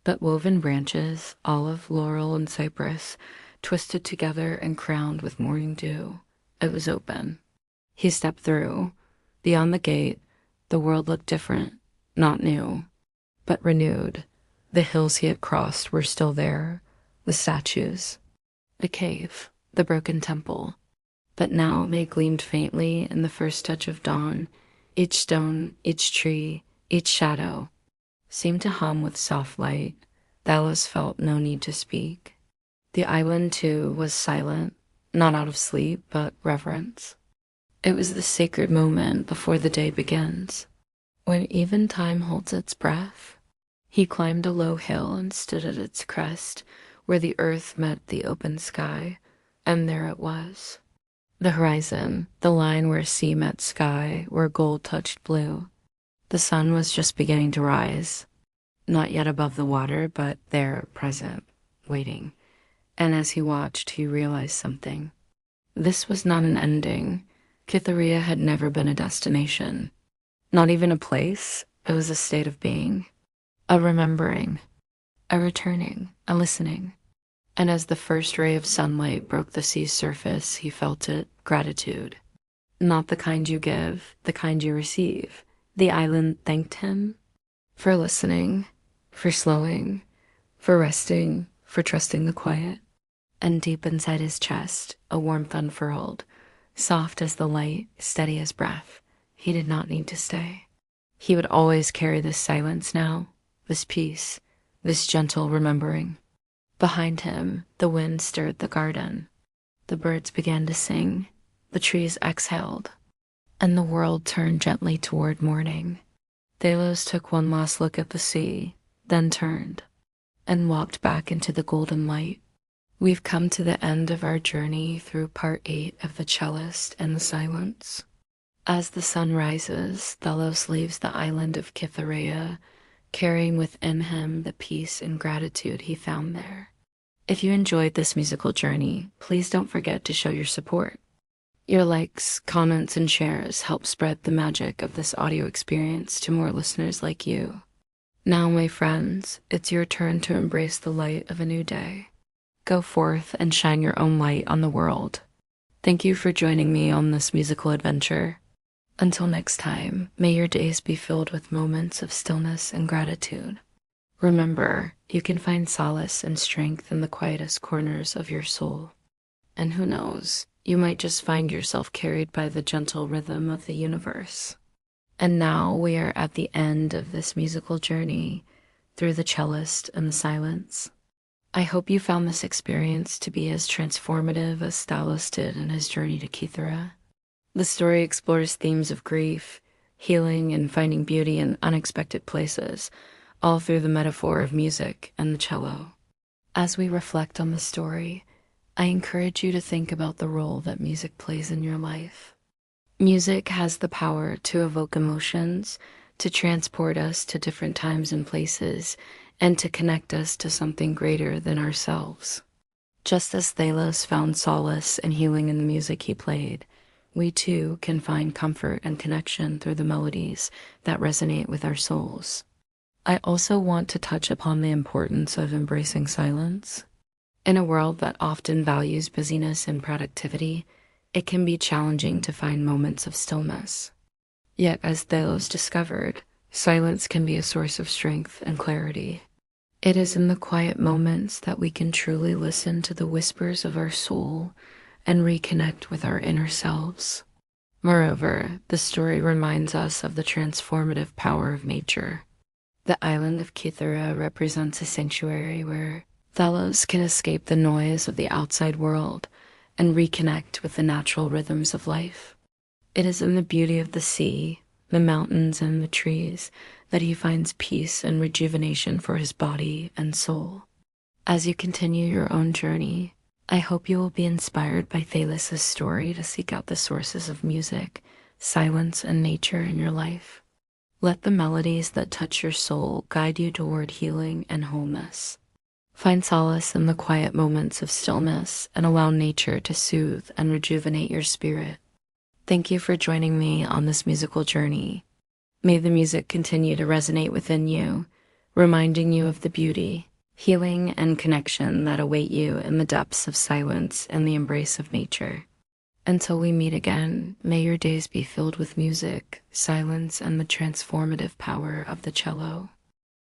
but woven branches, olive, laurel, and cypress, twisted together and crowned with morning dew. It was open. He stepped through. Beyond the gate, the world looked different, not new, but renewed. The hills he had crossed were still there, the statues, the cave, the broken temple. But now they gleamed faintly in the first touch of dawn. Each stone, each tree, each shadow seemed to hum with soft light. Delos felt no need to speak. The island, too, was silent, not out of sleep, but reverence. It was the sacred moment before the day begins, when even time holds its breath. He climbed a low hill and stood at its crest, where the earth met the open sky, and there it was. The horizon, the line where sea met sky, where gold touched blue. The sun was just beginning to rise, not yet above the water, but there, present, waiting. And as he watched, he realized something. This was not an ending. Cytherea had never been a destination. Not even a place. It was a state of being. A remembering. A returning. A listening. And as the first ray of sunlight broke the sea's surface, he felt it, gratitude. Not the kind you give, the kind you receive. The island thanked him for listening, for slowing, for resting, for trusting the quiet. And deep inside his chest, a warmth unfurled, soft as the light, steady as breath. He did not need to stay. He would always carry this silence now, this peace, this gentle remembering. Behind him, the wind stirred the garden. The birds began to sing, the trees exhaled, and the world turned gently toward morning. Delos took one last look at the sea, then turned, and walked back into the golden light. We've come to the end of our journey through part 8 of The Cellist and the Silence. As the sun rises, Delos leaves the island of Cytherea, carrying within him the peace and gratitude he found there. If you enjoyed this musical journey, please don't forget to show your support. Your likes, comments, and shares help spread the magic of this audio experience to more listeners like you. Now, my friends, it's your turn to embrace the light of a new day. Go forth and shine your own light on the world. Thank you for joining me on this musical adventure. Until next time, may your days be filled with moments of stillness and gratitude. Remember, you can find solace and strength in the quietest corners of your soul. And who knows, you might just find yourself carried by the gentle rhythm of the universe. And now we are at the end of this musical journey through The Cellist and the Silence. I hope you found this experience to be as transformative as Delos did in his journey to Cythera. The story explores themes of grief, healing, and finding beauty in unexpected places, all through the metaphor of music and the cello. As we reflect on the story, I encourage you to think about the role that music plays in your life. Music has the power to evoke emotions, to transport us to different times and places, and to connect us to something greater than ourselves. Just as Delos found solace and healing in the music he played, we too can find comfort and connection through the melodies that resonate with our souls. I also want to touch upon the importance of embracing silence. In a world that often values busyness and productivity, it can be challenging to find moments of stillness. Yet, as Delos discovered, silence can be a source of strength and clarity. It is in the quiet moments that we can truly listen to the whispers of our soul and reconnect with our inner selves. Moreover, the story reminds us of the transformative power of nature. The island of Kythera represents a sanctuary where Thalos can escape the noise of the outside world and reconnect with the natural rhythms of life. It is in the beauty of the sea, the mountains, and the trees that he finds peace and rejuvenation for his body and soul. As you continue your own journey, I hope you will be inspired by Thalos' story to seek out the sources of music, silence, and nature in your life. Let the melodies that touch your soul guide you toward healing and wholeness. Find solace in the quiet moments of stillness and allow nature to soothe and rejuvenate your spirit. Thank you for joining me on this musical journey. May the music continue to resonate within you, reminding you of the beauty, healing, and connection that await you in the depths of silence and the embrace of nature. Until we meet again, may your days be filled with music, silence, and the transformative power of the cello.